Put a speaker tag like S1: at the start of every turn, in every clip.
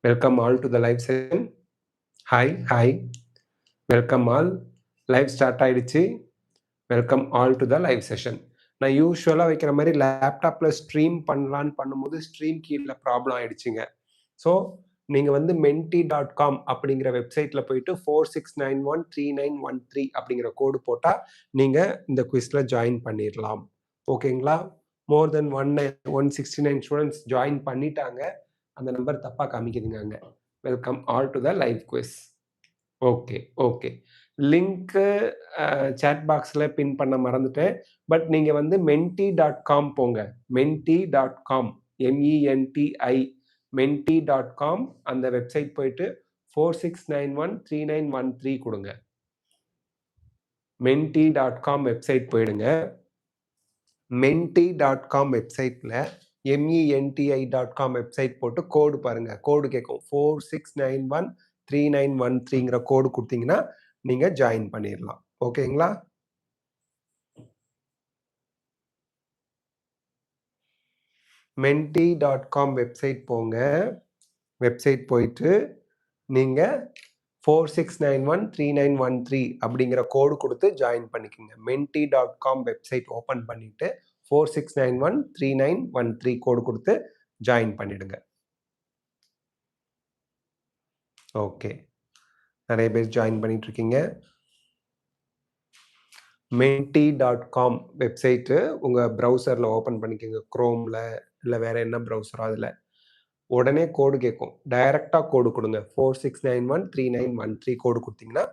S1: Welcome all to the live session. Hi. Welcome all. Live start ஆயிடுச்சு. Welcome all to the live session. நான் யூஸ்வலாக வைக்கிற மாதிரி லேப்டாப்பில் ஸ்ட்ரீம் பண்ணலான்னு பண்ணும்போது ஸ்ட்ரீம் கீழே ப்ராப்ளம் ஆயிடுச்சுங்க. ஸோ நீங்கள் வந்து menti.com அப்படிங்கிற வெப்சைட்டில் போயிட்டு 46913913 அப்படிங்கிற கோடு போட்டால் நீங்கள் இந்த குவிஸில் ஜாயின் பண்ணிடலாம். ஓகேங்களா? மோர் தென் 169 ஸ்டூடெண்ட்ஸ் ஜாயின் பண்ணிட்டாங்க. அந்த நம்பர் தப்பாக காமிக்குதுங்க அங்கே. Welcome all to the live quiz. Okay லிங்க்கு சேட் பாக்ஸில் பின் பண்ண மறந்துட்டேன். பட் நீங்கள் வந்து menti.com போங்க. menti.com MENTI menti.com அந்த வெப்சைட் போயிட்டு 46913913 கொடுங்க. menti.com வெப்சைட் போயிடுங்க. menti.com வெப்சைட்டில் MENTI.com வெப்சைட் போட்டு கோடு பாருங்க. கோடு கேட்கும் 46913913ங்கிற கோடு கொடுத்தீங்கன்னா நீங்க ஜாயின் பண்ணிடலாம். ஓகேங்களா? menti.com வெப்சைட் போங்க. வெப்சைட் போயிட்டு நீங்க 46913913 அப்படிங்கிற கோடு கொடுத்து ஜாயின் பண்ணிக்கோங்க. menti.com வெப்சைட் ஓபன் பண்ணிட்டு 46913913 கோடு கொடுத்து ஜாயின் பண்ணிடுங்க. ஓகே, நிறைய பேர் ஜாயின் பண்ணிட்டு இருக்கீங்க. menti.com வெப்சைட்டு உங்கள் ப்ரௌசரில் ஓப்பன் பண்ணிக்கோங்க. க்ரோமில் இல்லை வேறு என்ன ப்ரௌசரோ அதில் உடனே கோடு கேட்கும். டைரெக்டாக கோடு கொடுங்க. 46913913 கோடு கொடுத்தீங்கன்னா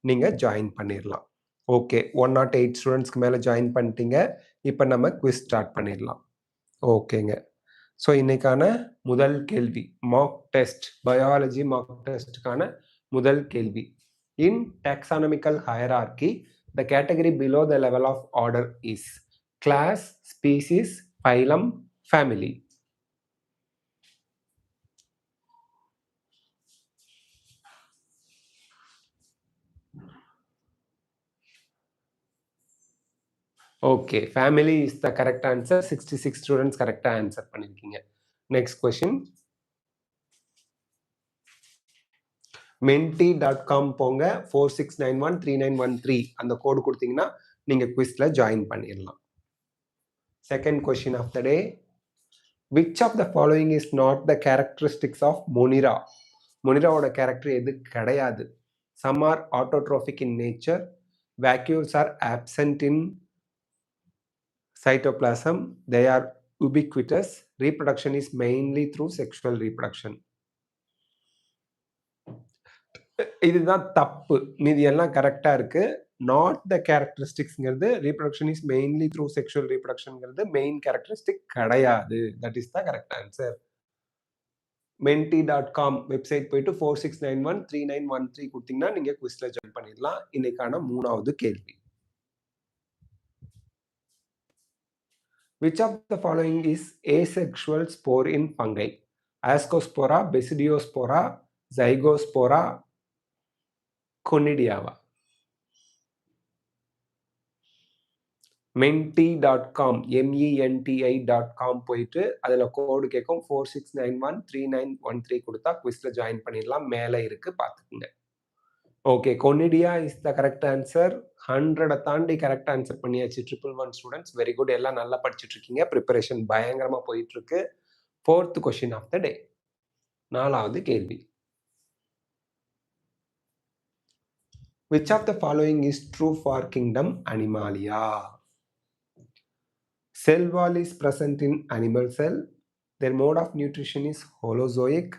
S1: நீங்கள் ஜாயின் பண்ணிடலாம். ஓகே, 108 ஸ்டூடெண்ட்ஸ்க்கு மேலே ஜாயின் பண்ணிட்டீங்க. இப்போ நம்ம குவிஸ் ஸ்டார்ட் பண்ணிடலாம். ஓகேங்க. ஸோ இன்னைக்கான முதல் கேள்வி மார்க் டெஸ்ட், பயாலஜி மார்க் டெஸ்ட்டுக்கான முதல் கேள்வி. In taxonomical hierarchy the category below the level of order is class, species, phylum, family. Okay, family is the correct answer. 66 students correct answer பண்ணிருக்கீங்க. Next question. menti.com போங்க. 46913913 அந்த கோடு கொடுத்தீங்கன்னா நீங்க குவிஸ்ல join பண்ணிடலாம். Second question of the day. Which of the following is not the characteristics of Monera? Moneraவோட character எது கிடையாது? Some are autotrophic in nature. Vacuoles are absent in cytoplasm. They are ubiquitous. Reproduction is mainly through sexual reproduction. இதுதான் தப்பு. மீதி எல்லாம் கரெக்டா இருக்கு. Not the கேரக்டரிஸ்டிக்ஸ்ங்கிறது reproduction is mainly through sexual reproductionங்கிறது மெயின் கேரக்டரிஸ்டிக் கிடையாது. That is the correct answer. menti.com website போயிட்டு 46913913 கொடுத்தீங்கன்னா நீங்க குவிஸ்ல ஜாயின் பண்ணிடலாம். இன்னைக்கான மூணாவது கேள்வி. Which of the following is asexual spore in fungi? Ascospora, Basidiospora, Zygospora, Conidiava. menti.com MENTI.com போயிட்டு அதில் கோடு கேட்கும் 46913913 கொடுத்தா குவிஸ்ல ஜாயின் பண்ணிடலாம். மேலே இருக்கு, பார்த்துக்குங்க. Okay, conidia is the correct answer. 100 தாண்டி கரெக்ட் ஆன்சர் பண்ணியாச்சு. 111 ஸ்டூடெண்ட்ஸ், வெரி குட். எல்லாம் நல்லா படிச்சுட்டு இருக்கீங்க. ப்ரிப்பரேஷன் பயங்கரமா போயிட்டு இருக்கு. 4th கொஸ்டின் ஆஃப் த டே, நாலாவது கேள்வி. Which of the following is true for kingdom Animalia? Cell wall is present in animal cell. Their mode of nutrition is holozoic.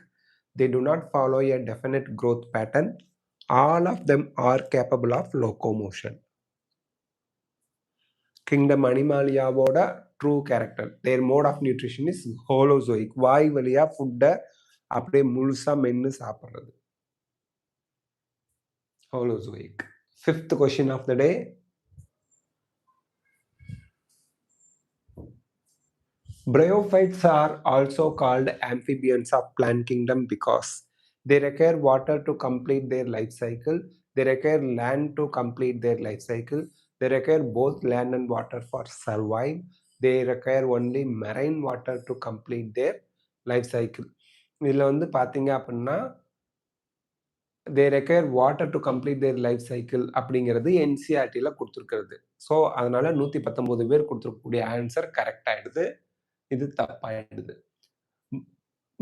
S1: They do not follow a definite growth pattern. All of them are capable of locomotion. Kingdom Animaliaவோட true character, their mode of nutrition is holozoic. வாய் வழியா ஃபுட்டை அப்படியே முழுசா மென்னு சாப்பிட்றது. Holozoic. 5th question of the day. Bryophytes are also called amphibians of plant kingdom because they require water to complete their life cycle. They require land to complete their life cycle. They require both land and water for survive. They require only marine water to complete their life cycle. இதுல வந்து பார்த்தீங்க அப்டின்னா, they require water to complete their life cycle அப்படிங்கிறது என்சிஇஆர்டில குடுத்துருக்கிறது. So, அதனால 119 பேர் குடுத்துருக்கக்கூடிய answer correct ஆயிடுது. இது தப்பாயிடுது.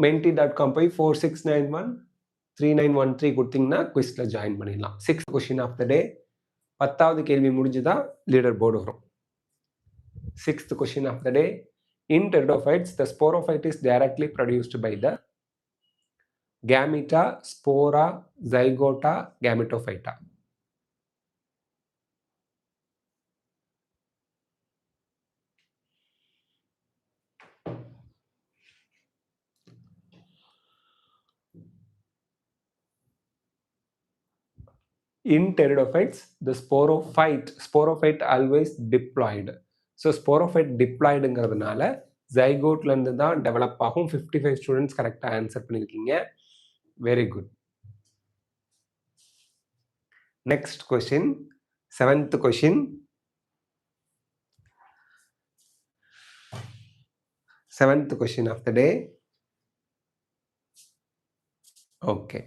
S1: menti.com போய் 46913913 குடுத்தீங்கன்னா குவிஸ்ல ஜாயின் பண்ணிடலாம். 6th கொஸ்டின் ஆஃப் த டே. 10வது கேள்வி முடிஞ்சுதா லீடர் போர்டு வரும். 6th question of the day. In pteridophytes, the sporophyte is directly produced by the gameta, spora, zygota, gametophyta. In pteridophytes, the sporophyte always diploid. So sporophyte diploidங்கிறதுனால zygoteல இருந்து தான் develop ஆகும். 55 students கரெக்டா answer பண்ணிருக்கீங்க. Very good. Next question, 7th question. 7th question of the day. Okay.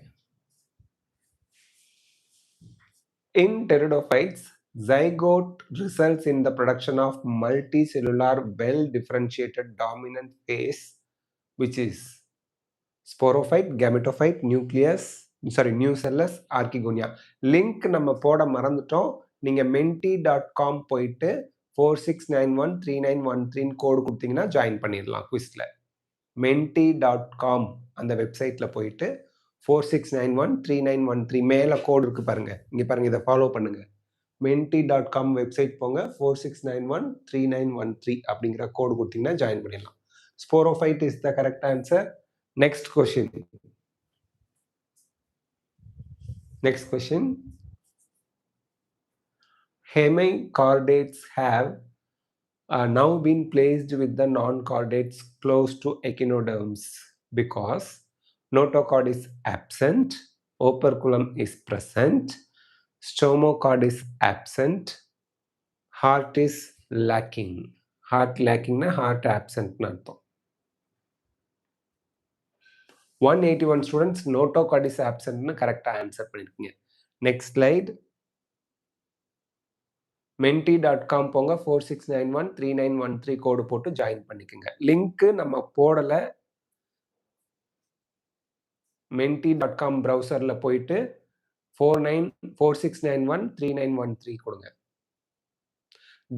S1: In pteridophytes, zygote results in the production of multicellular, well-differentiated dominant phase, which is sporophyte, gametophyte, nucellus, archegonia. Link நம்ம போட மறந்துட்டோம். நீங்க menti.com போயிட்டு 46913913 கோடு கொடுத்தீங்கன்னா join பண்ணிடலாம் குவிஸ்ல. menti.com அந்த வெப்சைட்ல போயிட்டு 46913913 மேல கோடு இருக்கு பாருங்க. இங்க பாருங்க, இதை ஃபாலோ பண்ணுங்க. menti.com வெப்சைட் போங்க, 46913913 அப்படிங்கிற கோடு கொடுத்தீங்கன்னா ஜாயின் பண்ணிடலாம். Sporophyte is the correct answer. Next question. Hemichordates have now been placed with the non-chordates close to echinoderms because notochord is absent, operculum is present, stomochord is absent, heart is lacking. Heart lacking na heart absent na artham. 181 students notochord is absent na correct answer பண்ணிருக்கீங்க. Next slide. menti.com போங்க, 46913913 கோடு போட்டு join பண்ணிக்கங்க. Link நம்ம போடல. menti.com browserல போயிட்டு 46913913 கொடுங்க.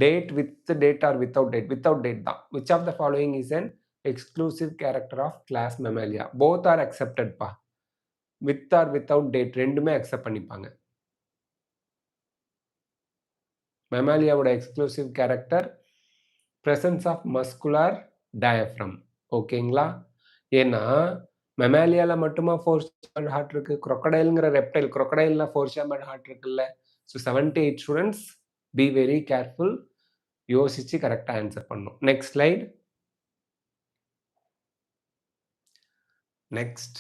S1: Date with date or without date? Without date தான். Which of the following is an exclusive character of class Mammalia? Both are accepted பா. With or without date ரெண்டுமே அக்செப்ட் பண்ணிப்பாங்க. Mammalia-வோட exclusive character presence of muscular diaphragm. ஓகேங்களா? ஏன்னா மெமாலியால மட்டுமா 4 chambered heart இருக்கு? crocodileங்கிற reptile, crocodileல 4 chambered heart இருக்குல்ல? So 78 students, be very careful. யோசிச்சு கரெக்டா ஆன்சர் பண்ணணும். Next slide. Next.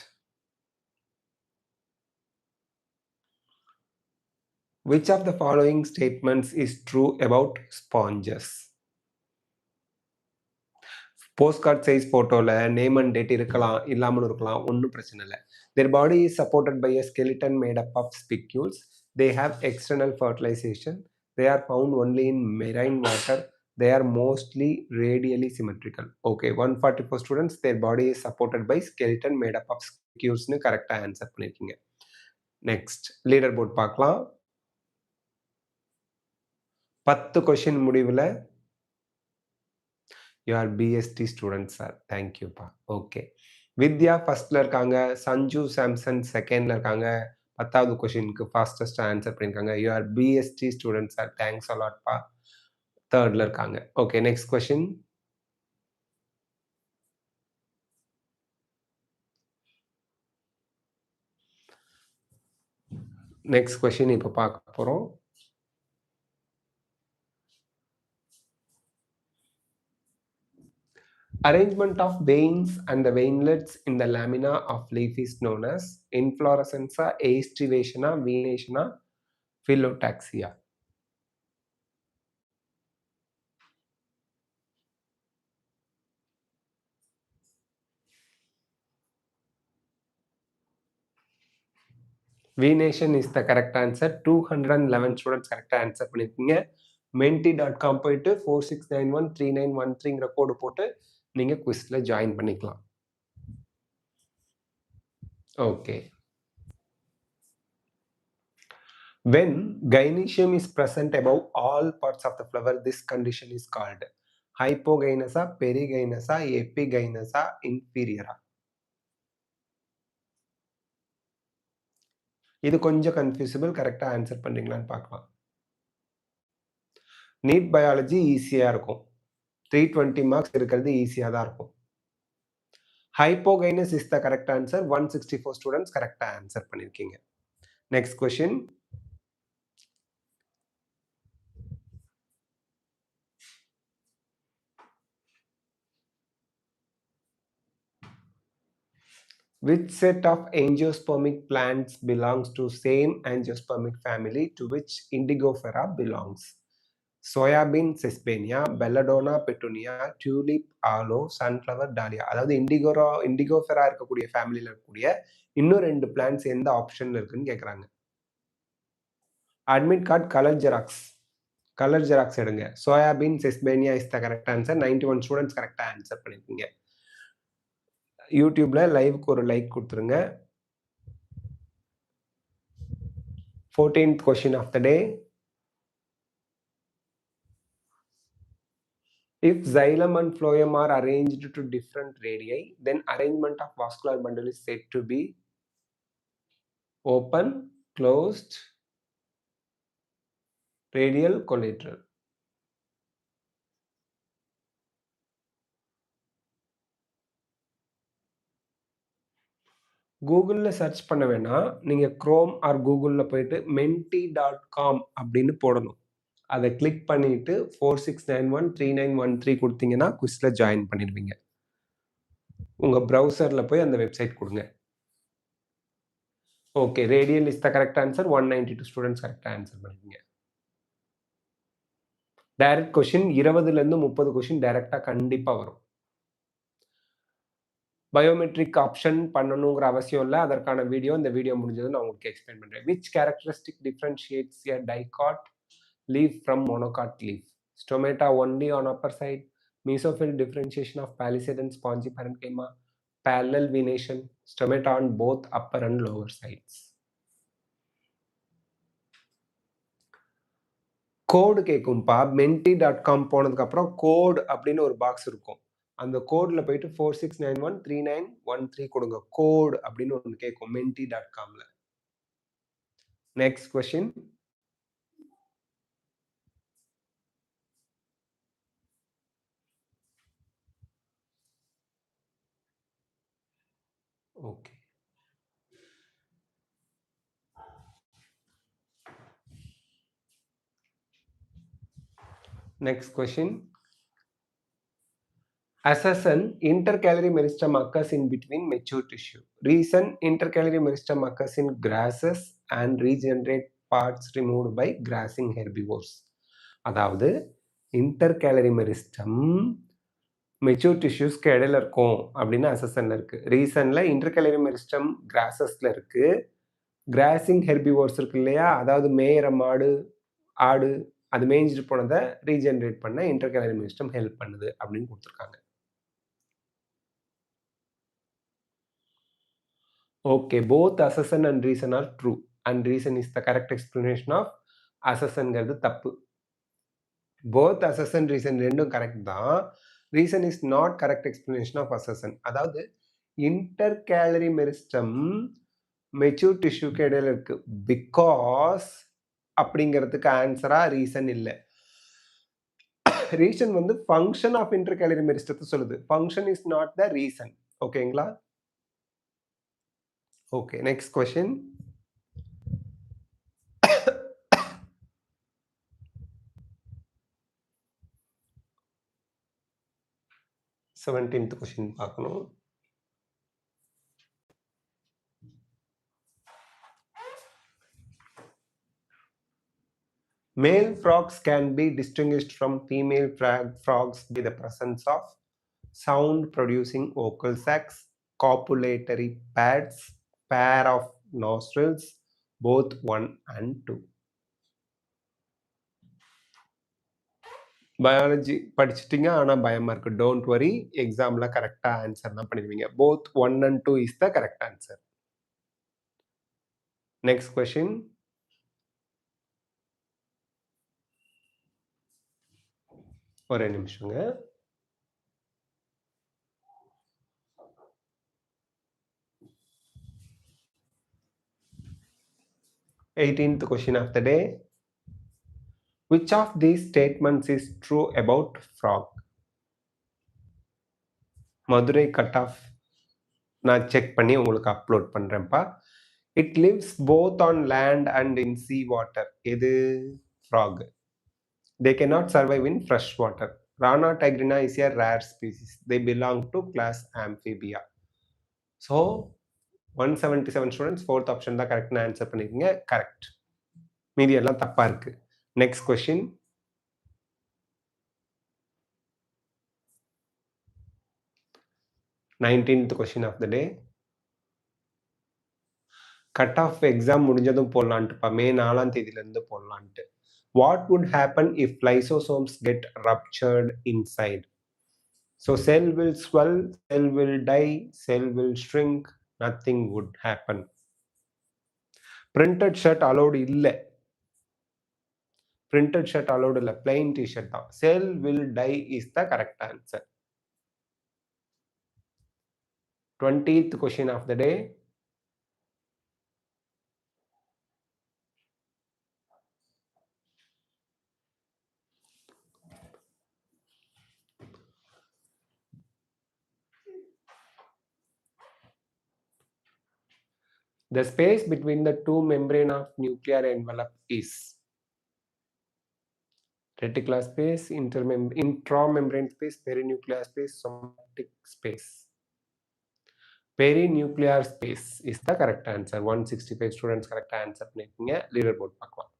S1: Which of the following statements is true about sponges? Post card size போட்டோல name and date இருக்கலாம், இல்லாமலும் இருக்கலாம், ஒன்றும் பிரச்சனை இல்லை. Their body is supported by a skeleton made up of spicules. They have external fertilization. They are found only in marine water. They are mostly radially symmetrical. Okay, 144 students, their body is supported by skeleton made up of spicules னு கரெக்டா answer பண்ணிருக்கீங்க. Next leader board பார்க்கலாம். 10 question முடிவுல you are BST students sir. Thank you pa. Okay. வித்யா ஃபர்ஸ்ட்ல இருக்காங்க, சஞ்சு சாம்சன் செகண்ட்ல இருக்காங்க. 10வது கொஸ்டினுக்கு ஃபாஸ்டஸ்ட் ஆன்சர் பண்ணிருக்காங்க. You are best students sir. Thanks a lot பா. 3ர்ட்ல இருக்காங்க. Okay, next question. Next question இப்போ பார்க்க போறோம். Arrangement of veins and the veinlets in the lamina of leaf is known as inflorescence, aestivation, venation, phyllotaxia. V-Nation is the correct answer. 211 students correct answer பண்ணிருக்கீங்க. menti.com போயிட்டு 46913913ங்கிற கோடு போட்டு நீங்க குவிஸ்ல join பண்ணிக்கலாம். Okay. When gynoecium is present above all parts of the flower, this condition is called hypogynous, perigynous, epigynous, inferior. இது கொஞ்சம் கன்ஃபியூசிபிள். கரெக்டா answer பண்றீங்களான்னு பார்க்கலாம். NEET biology ஈஸியா இருக்கும். 320 மார்க்ஸ் இருக்கிறது ஈஸியா தான் இருக்கும். Hypogynous is the correct answer. 164 students கரெக்டா ஆன்சர் பண்ணிருக்கீங்க. Next question. Which set of angiospermic plants belongs to same angiospermic family to which Indigofera belongs? Soybean sesbania, belladonna petunia, tulip aloe, sunflower dahlia. அதாவது இண்டிகோஃபெரா இருக்கக்கூடிய ஃபேமிலியில் இருக்கக்கூடிய இன்னும் 2 plants எந்த ஆப்ஷன்ல இருக்குன்னு கேட்குறாங்க. அட்மிட் கார்டு கலர் ஜெராக்ஸ் எடுங்க. Soybean sesbania is the correct answer. 91 students கரெக்டாக ஆன்சர் பண்ணிருக்கீங்க. யூடியூப்ல லைவுக்கு ஒரு லைக் கொடுத்துருங்க. 14th question of the day. If xylem and phloem are arranged to different radii, then arrangement of vascular bundle is said to be open, closed, radial, collateral. கூகுளில் search பண்ண வேணாம். நீங்கள் குரோம் ஆர் கூகுளில் போயிட்டு menti.com அப்படின்னு போடணும். அதை click பண்ணிட்டு 46913913 கொடுத்தீங்கன்னா குவிஸ்ல ஜாயின் பண்ணிடுவீங்க. உங்கள் ப்ரௌசரில் போய் அந்த வெப்சைட் கொடுங்க. Okay, radial is the correct answer. 192 students கரெக்டாக ஆன்சர் பண்ணிருக்கீங்க. டைரக்ட் கொஸ்டின் 20லேருந்து 30 கொஸ்டின் டைரக்டாக கண்டிப்பாக வரும். பயோமெட்ரிக் ஆப்ஷன் பண்ணணுங்கிற அவசியம் இல்லை. அதற்கான வீடியோ இந்த வீடியோ முடிஞ்சது நான் உங்களுக்கு எக்ஸ்பிளைன் பண்ணுறேன். Which characteristic differentiates a dicot leaf from monocot leaf? Stomata only on upper side, mesophil differentiation of palisade and spongy parenchyma, parallel venation, stomata on both upper and lower sides. Code கேட்கும்பா. menti.com போனதுக்கு அப்புறம் code அப்படின்னு ஒரு box இருக்கும். அந்த கோட்ல போயிட்டு 46913913 கொடுங்க. கோட் அப்படின்னு ஒன்று கேட்கும் menti.comல. Next question. Okay, next question. Assassin intercalary meristem occurs in between mature tissue. Reason intercalary meristem occurs in grasses and regenerate parts removed by grassing herbivores. அதாவது intercalary meristem மெச்சூர் டிஷ்யூஸ்க்கு இடையில இருக்கும் அப்படின்னு அசசன்ல இருக்கு. ரீசன்ல இன்டர்கேலரி மெரிஸ்டம் கிராசஸ்ல இருக்கு. Crossing herbivores இருக்கு இல்லையா, அதாவது மேயிற மாடு ஆடு அது மேய்ஞ்சிட்டு போனதை ரீஜெனரேட் பண்ண இன்டர்கேலரி மெரிஸ்டம் ஹெல்ப் பண்ணுது அப்படின்னு கொடுத்துருக்காங்க. Okay, both assertion and reason are true and reason is the correct explanation of அசசன்ங்கிறது தப்பு. போத் அசசன் ரீசன் ரெண்டும் கரெக்ட் தான். Reason is not correct explanation of assertion. அதாவது இன்டர்கேலரி மெரிஸ்டம் மெச்சூர் டிஷ்யூக்கு இடையில இருக்கு பிகாஸ் அப்படிங்கிறதுக்கு ஆன்சரா ரீசன் இல்லை. ரீசன் வந்து ஃபங்க்ஷன் ஆஃப் இன்டர்கேலரி மெரிஸ்டத்தை சொல்லுது. Function is not the reason. ஓகேங்களா? Okay, next question. Seventeenth question பார்க்கணும். Male frogs can be distinguished from female frogs by the presence of sound producing vocal sacs, copulatory pads, pair of nostrils, both 1 and 2. Biology படிச்சிட்டீங்க, ஆனா பயமா இருக்கு. Don't worry, எக்ஸாம்ல கரெக்டா answer தான் பண்ணிடுவீங்க. Both 1 and 2 is the correct answer. Next question. ஒரே நிமிஷங்க. eighteenth question of the day. Which of these statements is true about frog? Madurai cut off நான் check பண்ணி உங்களுக்கு அப்லோட் பண்றேன்ப்பா. It lives both on land and in sea water. இது frog. They cannot survive in fresh water. Rana tigrina is a rare species. They belong to class Amphibia. So 177 students fourth option தான் கரெக்ட்னு answer பண்ணிருக்கீங்க. Correct. மீதி எல்லாம் தப்பா இருக்கு. Next question. nineteenth question of the day. Cut off exam முடிஞ்சதும் போடலான்ட்டுப்பா. மே 4ஆம் தேதியிலிருந்து போடலான்ட்டு. What would happen if lysosomes get ruptured inside? So cell will swell, cell will die, cell will shrink, nothing would happen. Printed shirt allowed இல்ல. Printed shirt allowed இல்ல. Plain t-shirt தான். Cell will die is the correct answer. 20th question of the day. The space between the two membrane of nuclear envelope is reticular space, intramembrane space, perinuclear space, somatic space. Perinuclear space is the correct answer. 165 students correct answer பண்ணிருக்கீங்க. Leader board பார்க்கலாம்.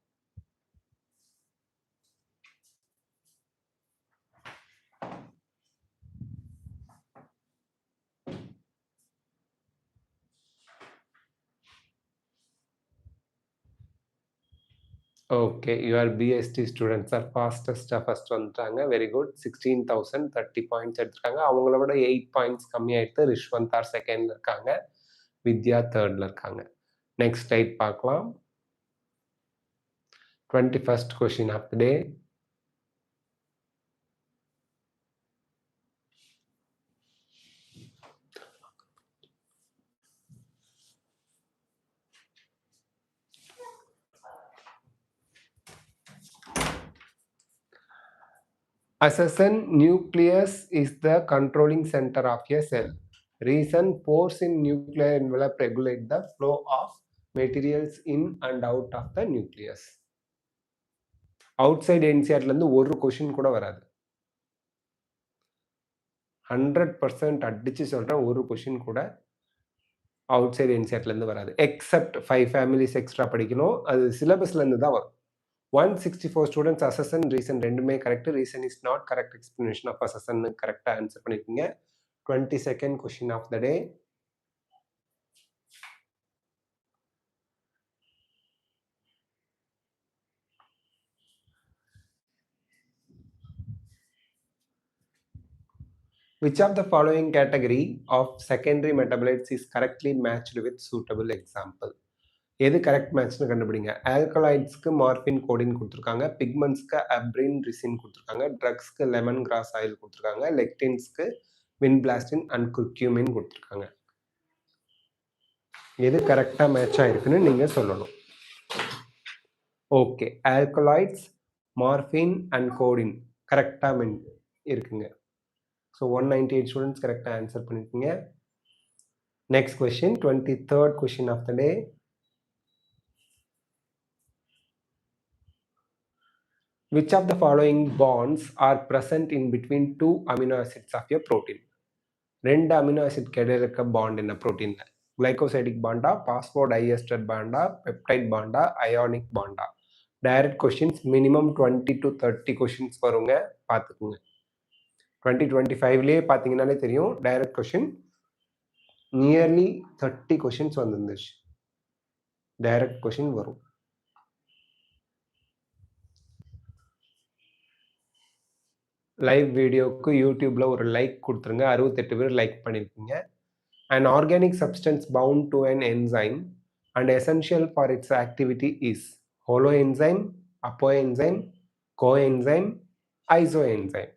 S1: Okay, your BST students are fastest first வந்துட்டாங்க. Very good. 16,030 points எடுத்திருக்காங்க. அவங்கள விட 8 points கம்மியாயிட்டு Rishwanth R செகண்ட்ல இருக்காங்க. வித்யா தேர்ட்ல இருக்காங்க. Next type பார்க்கலாம். 21st question of the day. Assassin nucleus is the controlling center of a cell. Reason, pores in nuclear envelope regulate the flow of materials in and out of the nucleus. Outside NCERT இருந்து ஒரு question கூட வராது. 100% அடிச்சு சொல்றேன், ஒரு question கூட out side NCERT இருந்து வராது. எக்ஸப்ட் 5 ஃபேமிலிஸ் எக்ஸ்ட்ரா படிக்கணும். அது சிலபஸ்ல இருந்து தான் வரும். 164 students assassin reason ரெண்டுமே correct. reason is not correct explanation of assassin கரெக்டா ஆன்சர் பண்ணிருக்கீங்க. 22nd question of the day. Which of the following category of secondary metabolites is correctly matched with suitable example? எது correct மேட்ச்னு கண்டுபிடிங்க. ஆல்கலாய்ட்ஸ்க்கு மார்பின் கோடின் கொடுத்துருக்காங்க, பிக்மெண்ட்ஸ்க்கு அப்ரின் resin கொடுத்துருக்காங்க, ட்ரக்ஸ்க்கு lemon grass oil கொடுத்துருக்காங்க, லெக்டின்ஸ்க்கு வின்பிளாஸ்டின் and குர்க்யூமின் கொடுத்துருக்காங்க. எது கரெக்டா மேட்ச் ஆயிருக்குன்னு நீங்க சொல்லணும். ஓகே, ஆல்கலாய்ட்ஸ், மார்பின் அண்ட் கோடின் கரெக்டா இருக்குங்க. ஸோ 198 ஸ்டூடெண்ட்ஸ் கரெக்டா ஆன்சர் பண்ணிருக்கீங்க. Next question, 23rd question of the day. Which of the following bonds are present in between two amino acids of a protein? ரெண்டு அமினோ ஆசிட் இடையில இருக்க பாண்ட் என்ன புரோட்டீன்ல? கிளைகோசைடிக் பாண்டா, பாஸ்போடைஎஸ்டர் பாண்டா, பெப்டைட் பாண்டா, அயானிக் பாண்டா? Direct questions minimum 20 to 30 questions வருங்க, பார்த்துக்குங்க. 2025லயே பார்த்தீங்கன்னாலே தெரியும், டைரக்ட் கொஸ்டின் நியர்லி 30 கொஸ்டின்ஸ் வந்துருந்துச்சு. டைரக்ட் கொஷின் வரும். லைவ் வீடியோக்கு யூடியூப்ல ஒரு லைக் கொடுத்துருங்க. 68 பேர் லைக் பண்ணியிருக்கீங்க. An organic substance bound to an enzyme and essential for its activity is holoenzyme, apoenzyme, coenzyme, isoenzyme.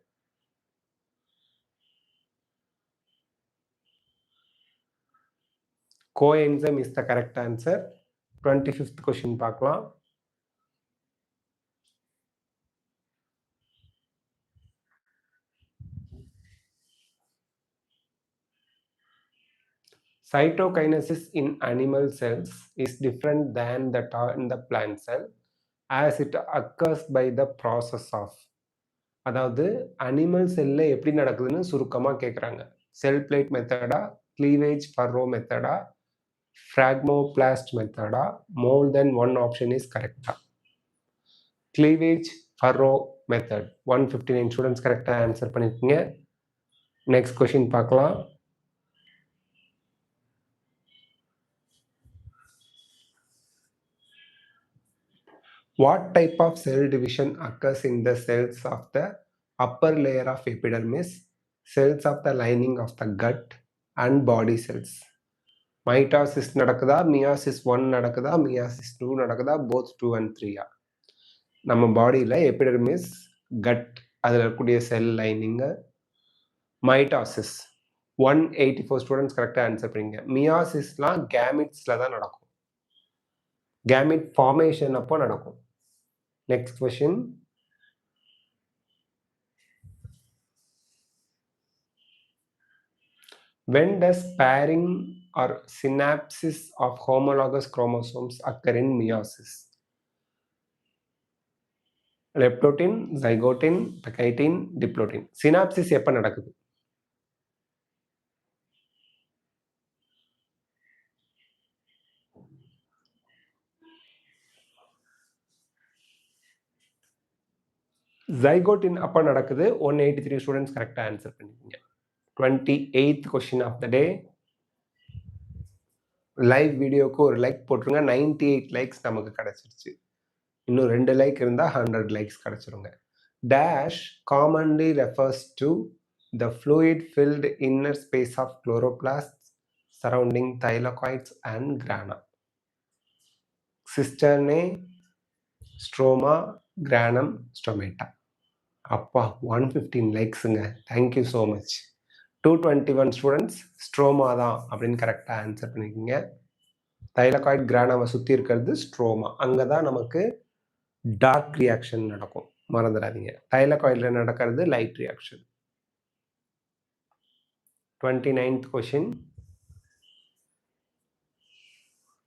S1: Coenzyme is the correct answer. 25th question பார்க்கலாம். Cytokinesis in animal cells is different than that in the plant cell as it occurs by the process of. அதாவது animal செல்ல எப்படி நடக்குதுன்னு சுருக்கமா கேட்குறாங்க. Cell plate மெத்தடா, cleavage furrow மெத்தடா, fragmoplast மெத்தடா, more than one option is correct. Cleavage furrow method. 159 students கரெக்டாக ஆன்சர் பண்ணிருக்கீங்க. நெக்ஸ்ட் கொஸ்டின் பார்க்கலாம். What type of cell division occurs in the cells of the upper layer of epidermis, cells of the lining of the gut and body cells? Mitosis நடக்குதா, meiosis 1 நடக்குதா, meiosis 2 நடக்குதா, both 2 and 3? நம்ம பாடியில் epidermis, cut, அதில் இருக்கக்கூடிய செல் lining, mitosis 184 students கரெக்டாக answer பண்ணிங்க. மியாசிஸ்லாம் கேமிட்ஸில் தான் நடக்கும். கேமிட் ஃபார்மேஷன் அப்போ நடக்கும். Next question. When does pairing or synapsis of homologous chromosomes occur in meiosis? Leptotene, zygotene, pachytene, diplotene. Synapsis எப்போ நடக்குது? ஜைகோட்டின் அப்போ நடக்குது. 183 ஸ்டூடெண்ட்ஸ் கரெக்டாக ஆன்சர் பண்ணிருக்கீங்க. 28th question of the day. Live வீடியோக்கு ஒரு லைக் போட்டுருங்க. 98 லைக்ஸ் நமக்கு கிடைச்சிருச்சு. இன்னும் 2 லைக் இருந்தால் 100 லைக்ஸ் கிடைச்சிருங்க. Dash commonly refers to the fluid-filled inner space of chloroplasts surrounding thylakoids and grana. Cisternae, stroma, granum, stomata. அப்பா 115 லைக்ஸுங்க. Thank you so much. 221 students stroma தான் அப்படின்னு கரெக்டாக ஆன்சர் பண்ணியிருக்கீங்க. தைலகாய்ட் கிரானாவை சுற்றி இருக்கிறது ஸ்ட்ரோமா. அங்கே தான் நமக்கு டார்க் ரியாக்ஷன் நடக்கும், மறந்துடாதீங்க. தைலகாய்டில் நடக்கிறது light reaction. 29th question.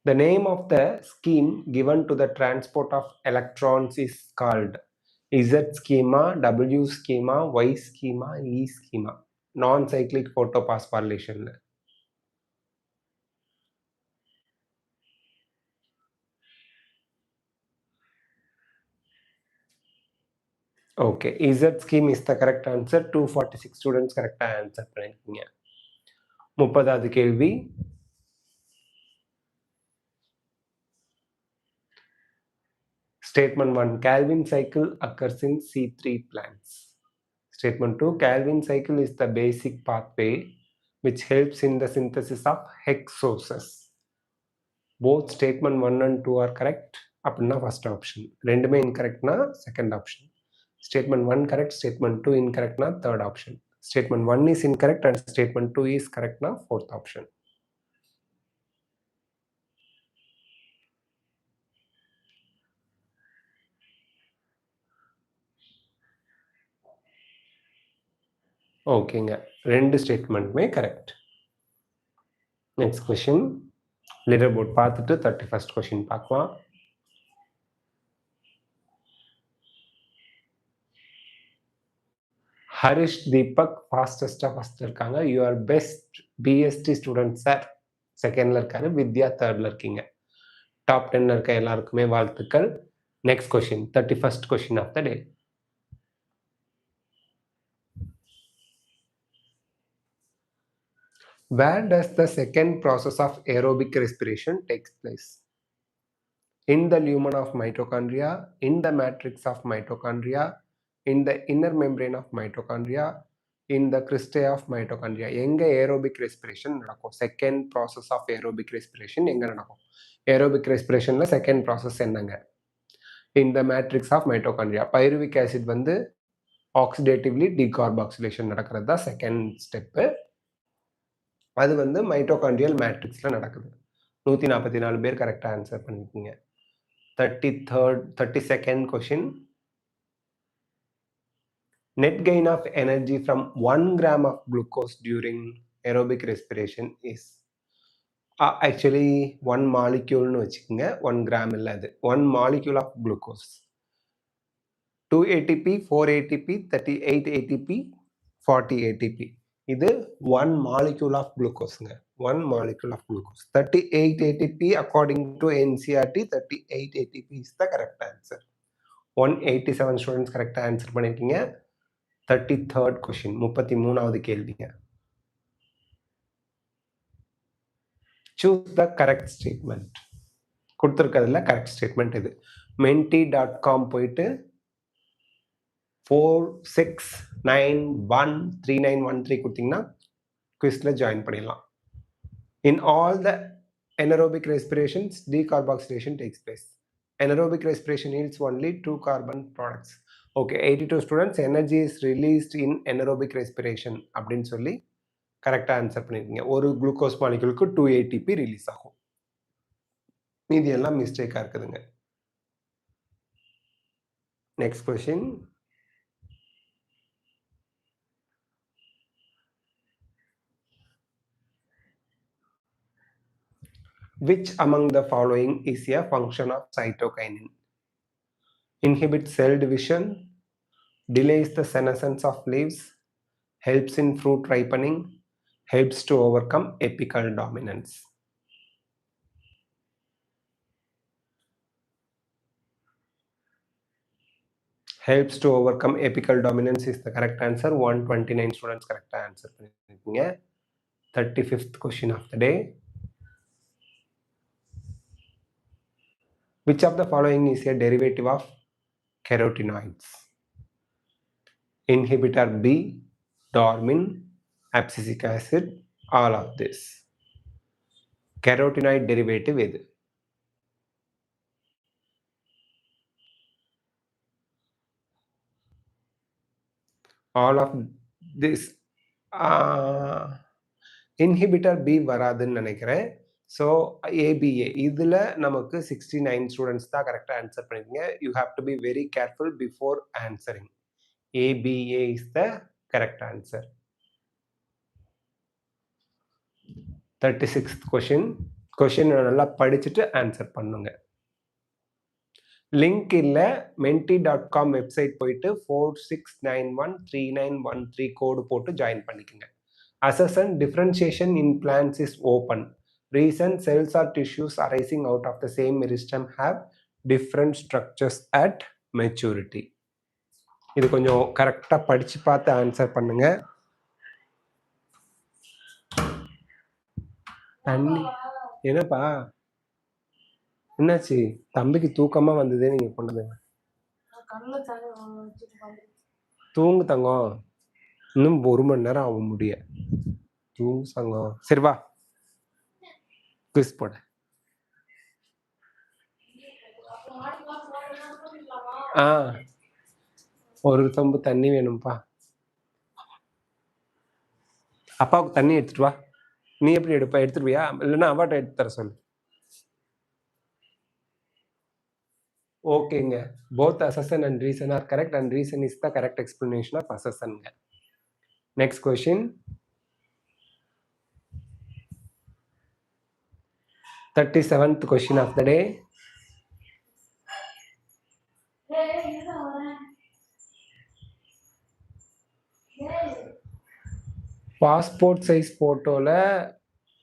S1: The name of the scheme given to the transport of electrons is called Z schema, W schema, Y schema, E schema. Non-cyclic photophosphorylation. Okay, Z scheme is the correct answer. 246 students correct answer பண்ணிருக்கீங்க. 30வது கேள்வி. Statement 1. Calvin cycle occurs in C3 plants. Statement 2. Calvin cycle is the basic pathway which helps in the synthesis of hexoses. Both statement 1 and 2 are correct. அப்படின்னா first option. ரெண்டுமே incorrectனா second option. Statement 1 correct, statement 2 incorrectனா third option. Statement 1 is incorrect and statement 2 is correctனா fourth option. ஓகேங்க, ரெண்டு ஸ்டேட்மெண்ட்டுமே correct. Next question. Leader board பார்த்துட்டு 31st question பார்க்கலாம். ஹரிஷ் தீபக் ஃபாஸ்டஸ்டா first இருக்காங்க. You are best BST student sir செகண்ட்ல இருக்காரு. வித்யா தேர்ட்ல இருக்கீங்க. டாப் 10ல இருக்க எல்லாருக்குமே வாழ்த்துக்கள். Next question, 31st question of the day. Where does the second process of aerobic respiration takes place? in the lumen of mitochondria, in the matrix of mitochondria, in the inner membrane of mitochondria, in the cristae of mitochondria. எங்க aerobic respiration நடக்கும்? Second process of aerobic respiration எங்க நடக்கும்? Aerobic respirationல second process என்னங்க? In the matrix of mitochondria. Pyruvic acid வந்து oxidatively decarboxylation நடக்கிறது தான் second step. அது வந்து மைட்டோகாண்ட்ரியல் மேட்ரிக்ஸ்ல நடக்குது. 144 பேர் கரெக்டா ஆன்சர் பண்ணிருக்கீங்க. 32nd question. Net gain of energy from 1 gram of glucose during aerobic respiration is actually 1 molecule னு வச்சுக்கோங்க. 1 gram இல்ல அது. 1 molecule of glucose. 2 ATP, 4 ATP, 38 ATP, 40 ATP. இது 1 molecule of glucoseங்க. 1 molecule of glucose. 38 ATP according to NCERT, 38 ATP is the correct answer. 187 students correct answer பண்ணிருக்கீங்க. 33rd question. 33வது கேள்விங்க. Choose the correct statement. கொடுத்திருக்கிறதுல correct statement இது. menti.com போயிட்டு 46913913 கொடுத்தீங்கன்னா குவிஸ்ல join பண்ணிடலாம். In all the anaerobic respirations, decarboxylation takes place. Anaerobic respiration yields only 2 carbon products. Okay, 82 students, energy is released in anaerobic respiration அப்படின்னு சொல்லி கரெக்டாக answer பண்ணியிருக்கீங்க. ஒரு glucose மாலிகுலுக்கு 2 ATP release ஆகும். மீதி எல்லாம் மிஸ்டேக்காக இருக்குதுங்க. Next question. Which among the following is a function of cytokinin? Inhibits cell division, delays the senescence of leaves, helps in fruit ripening, helps to overcome apical dominance. Helps to overcome apical dominance is the correct answer. 129 students correct answer பண்ணிருக்கீங்க. 35th question of the day. Which of the following is a derivative of carotenoids? Inhibitor B, dormin, abscisic acid, all of this. Carotenoid derivative எது? All of this. Inhibitor B வராதுன்னு நினைக்கிறேன். So ABA இதில் நமக்கு 69 students தான் கரெக்டாக answer பண்ணிருக்கீங்க. You have to be very careful before answering. ABA is the correct answer. 36th question. Question நல்லா படிச்சுட்டு ஆன்சர் பண்ணுங்க. லிங்க் இல்லை. menti.com வெப்சைட் போயிட்டு 46913913 கோடு போட்டு ஜாயின் பண்ணிக்கோங்க. Assessment differentiation in plants is open. Reason cells or tissues arising out of the same meristem have different structures at maturity. இது கொஞ்சம் கரெக்டா படிச்சு பார்த்து ஆன்சர் பண்ணுங்க. என்னப்பா என்னாச்சு? தம்பிக்கு தூக்கமா வந்ததே நீங்க கொண்டது. தூங்கு தங்கம். இன்னும் 1 மணி நேரம் ஆக முடிய. தூங்கு தங்கம். சரி வா குவிஸ் போட. ஒரு சொம்பு தண்ணி வேணும்பா. அப்பாவுக்கு தண்ணி எடுத்துட்டு வா. நீ எப்படி எடுப்பா? எடுத்துருவியா? இல்லைன்னா அவாட்ட எடுத்து தர சொல்லு. ஓகேங்க. both assertion and reason are correct and reason is the correct explanation of assertion. Next question. 37th question of the day. Passport size போட்டோல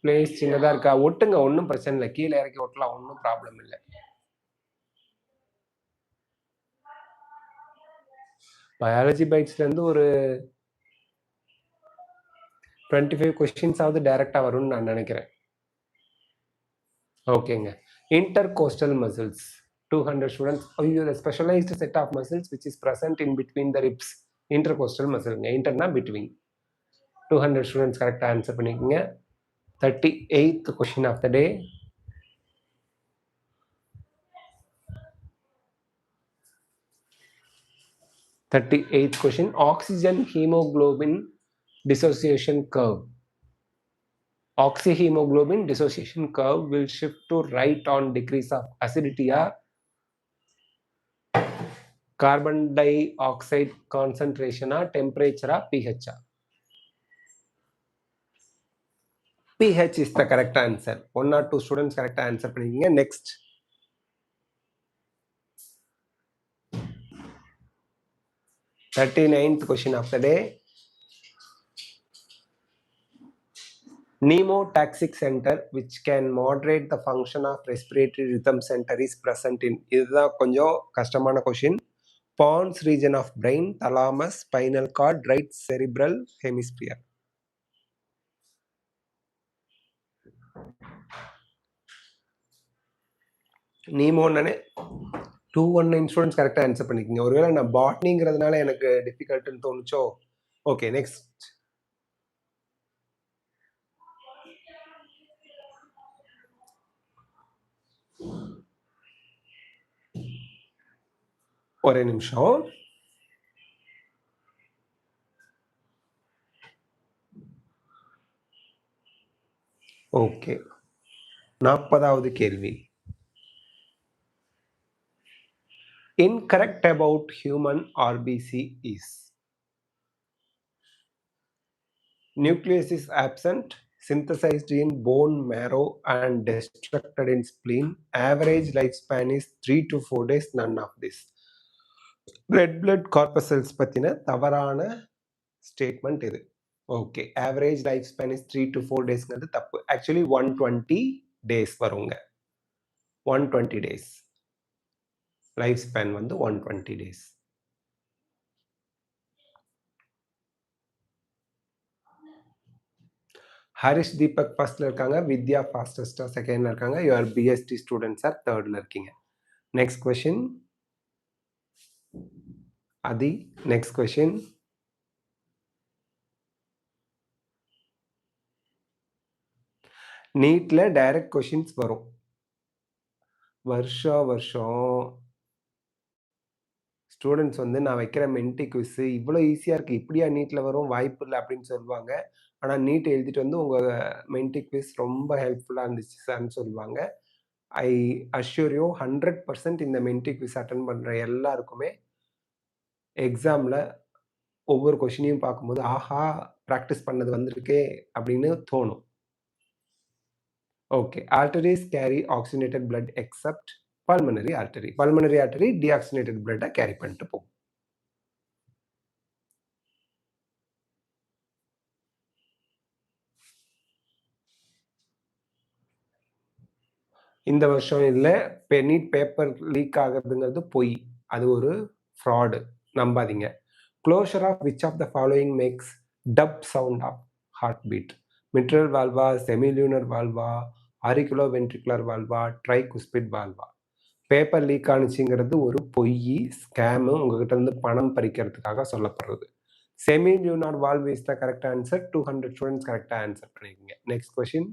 S1: பிளேஸ் சின்னதா இருக்கா? ஒட்டுங்க, ஒன்றும் பிரச்சனை இல்லை. கீழே இறக்கி ஒட்டலாம், ஒன்றும் ப்ராப்ளம் இல்லை. பயாலஜி பைட்ஸ்ல இருந்து ஒரு 25 கொஸ்டின்ஸ் ஆவது டைரக்டா வரும்னு நான் நினைக்கிறேன். ஓகேங்க. Intercostal muscles. 200 students. The specialized set of muscles which is present in between the ribs. Intercostal muscle. Interna between. 200 students correct answer பண்ணிக்கங்க. 38th question of the day. 38th question. Oxygen hemoglobin dissociation curve. Oxyhemoglobin dissociation curve will shift to right on decrease of acidity or carbon dioxide concentration or temperature or pH. pH is the correct answer. 1 or 2 students correct answer பண்ணிக்கங்க. Next. Thirty-ninth question of the day. Pneumotaxic center which can moderate the function of respiratory rhythm center is present in. இதுதான் கொஞ்சம் கஷ்டமான question. Pons region of brain, thalamus, spinal cord, right cerebral hemisphere. நீமோன்னு 219 students கரெக்டாக answer பண்ணிக்கோங்க. ஒருவேளை நான் பாட்னிங்கிறதுனால எனக்கு டிஃபிகல்ட்டுன்னு தோணுச்சோ. Okay, next. ஒரே நிமிஷம். ஓகே, 40வது கேள்வி. Incorrect about human RBC is nucleus is absent, synthesized in bone marrow and destructed in spleen. Average lifespan is 3 to 4 days. None of this. Red blood corpuscles பத்தின தவறான statement இது. Okay, average life span is 3 to 4 டேஸ்ங்கிறது தப்பு. Actually 120 days வருங்க. 120 days life span வந்து 120 days. Harish Deepak ஃபர்ஸ்ட்ல இருக்காங்க, வித்யா ஃபாஸ்டஸ்டா செகண்ட்ல இருக்காங்க, யுவர் பிஎஸ்டி ஸ்டூடெண்ட்ஸ் ஆர் தேர்ட்ல இருக்கீங்க. Next question. அதி, நெக்ஸ்ட் கொஸ்டின். நீட்ல டைரக்ட் கொஸ்டின்ஸ் வரும் வருஷம். ஸ்டூடெண்ட்ஸ் வந்து நான் வைக்கிற மென்டி குவிஸ் இவ்வளோ ஈஸியாக இருக்குது, இப்படியா நீட்டில் வரும், வாய்ப்பு இல்லை அப்படின்னு சொல்லுவாங்க. ஆனால் நீட் எழுதிட்டு வந்து உங்கள் மென்டி குவிஸ் ரொம்ப ஹெல்ப்ஃபுல்லாக இருந்துச்சு சார்னு சொல்லுவாங்க. ஐ அஷ்யூர் யூ 100% இந்த மென்டி குவிஸ் அட்டன் பண்ணுற எல்லாருக்குமே எக்ஸாமில் ஒவ்வொரு கொஷினையும் பார்க்கும்போது ஆஹா ப்ராக்டிஸ் பண்ணது வந்திருக்கே அப்படின்னு தோணும். Okay, arteries carry oxygenated blood except pulmonary artery. Pulmonary artery deoxygenated blood carry பண்ணிட்டு போகும். இந்த வருஷம் இல்லை, நீட் பேப்பர் லீக் ஆகுறதுங்கிறது பொய், அது ஒரு ஃப்ராடு, நம்பாதீங்க. Closure of which of the following makes dub sound of heart beat? Mitral வால்வா, செமிலியூனர் வால்வா, ஆரிகுலோ வென்ட்ரிகுலர் வால்வா, ட்ரைகுஸ்பிட் வால்வா? பேப்பர் லீக் ஆனிச்சுங்கிறது ஒரு பொய், ஸ்கேமு, உங்ககிட்ட இருந்து பணம் பறிக்கிறதுக்காக சொல்லப்படுறது. Semilunar valve is the correct answer. 200 students கரெக்டாக ஆன்சர் பண்ணிருக்கீங்க. Next question.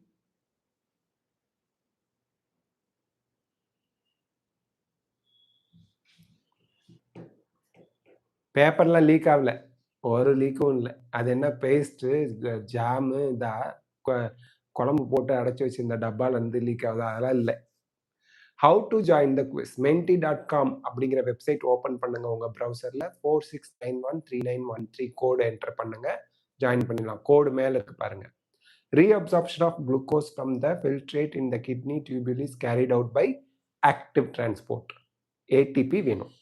S1: பேப்பர்லாம் லீக் ஆகல, ஒரு லீக்கும் இல்லை. அது என்ன பேஸ்ட்டு, ஜாமு, இந்த குழம்பு போட்டு அடைச்சி வச்சு இந்த டப்பால இருந்து லீக் ஆகுது, அதெல்லாம் இல்லை. How to join the quiz? menti.com அப்படிங்கிற வெப்சைட் ஓப்பன் பண்ணுங்க உங்க ப்ரௌசர்ல. 46913913 கோடு என்டர் பண்ணுங்க, ஜாயின் பண்ணிடலாம். கோடு மேல இருக்கு பாருங்க. Reabsorption of glucose from the filtrate in the kidney tubule is carried out by active transport. ATP வேணும்.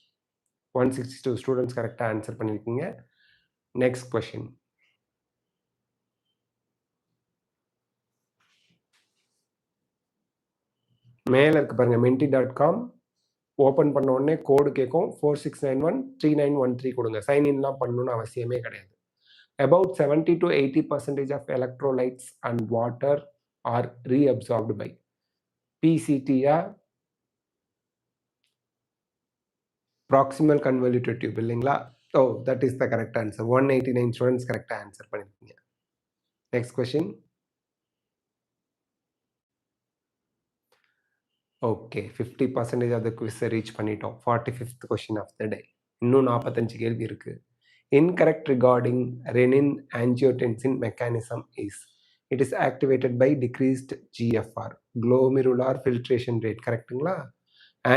S1: 162 ஸ்டூடெண்ட்ஸ் கரெக்டாக ஆன்சர் பண்ணியிருக்கீங்க. Next question. மேலே இருக்கு பாருங்க, menti.com ஓப்பன் பண்ண உடனே கோடு கேட்கும். 46913913 கொடுங்க. சைன்இன்லாம் பண்ணணும்னு அவசியமே கிடையாது. About 70 to 80% of electrolytes and water are reabsorbed by PCT, proximal convoluted tube இல்லைங்களா? Oh, that is the correct answer. 189 students correct answer பண்ணிருக்கீங்க. Next question. Okay, 50% of the quiz reach பண்ணிட்டோம். 45th question of the day. இன்னும் 45 கேள்வி இருக்கு. Incorrect regarding renin angiotensin mechanism is it is activated by decreased GFR, glomerular filtration rate. கரெக்ட்டுங்களா?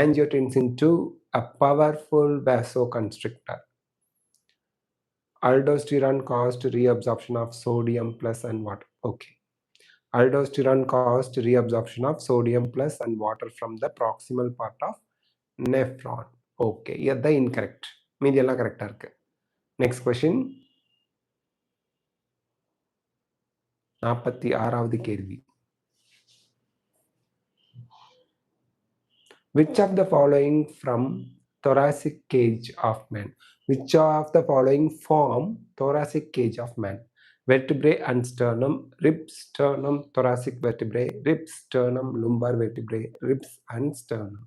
S1: Angiotensin 2, a powerful vasoconstrictor. Aldosterone caused reabsorption of sodium plus and water. Okay. Aldosterone caused reabsorption of sodium plus and water from the proximal part of nephron. Okay. Yeah, the incorrect. மீதி எல்லாம் கரெக்டா இருக்கு. Next question. 46வது கேள்வி. Which of the following from thoracic cage of man? Which of the following form thoracic cage of man? Vertebrae and sternum, ribs, sternum, thoracic vertebrae, ribs, sternum, lumbar vertebrae, ribs and sternum.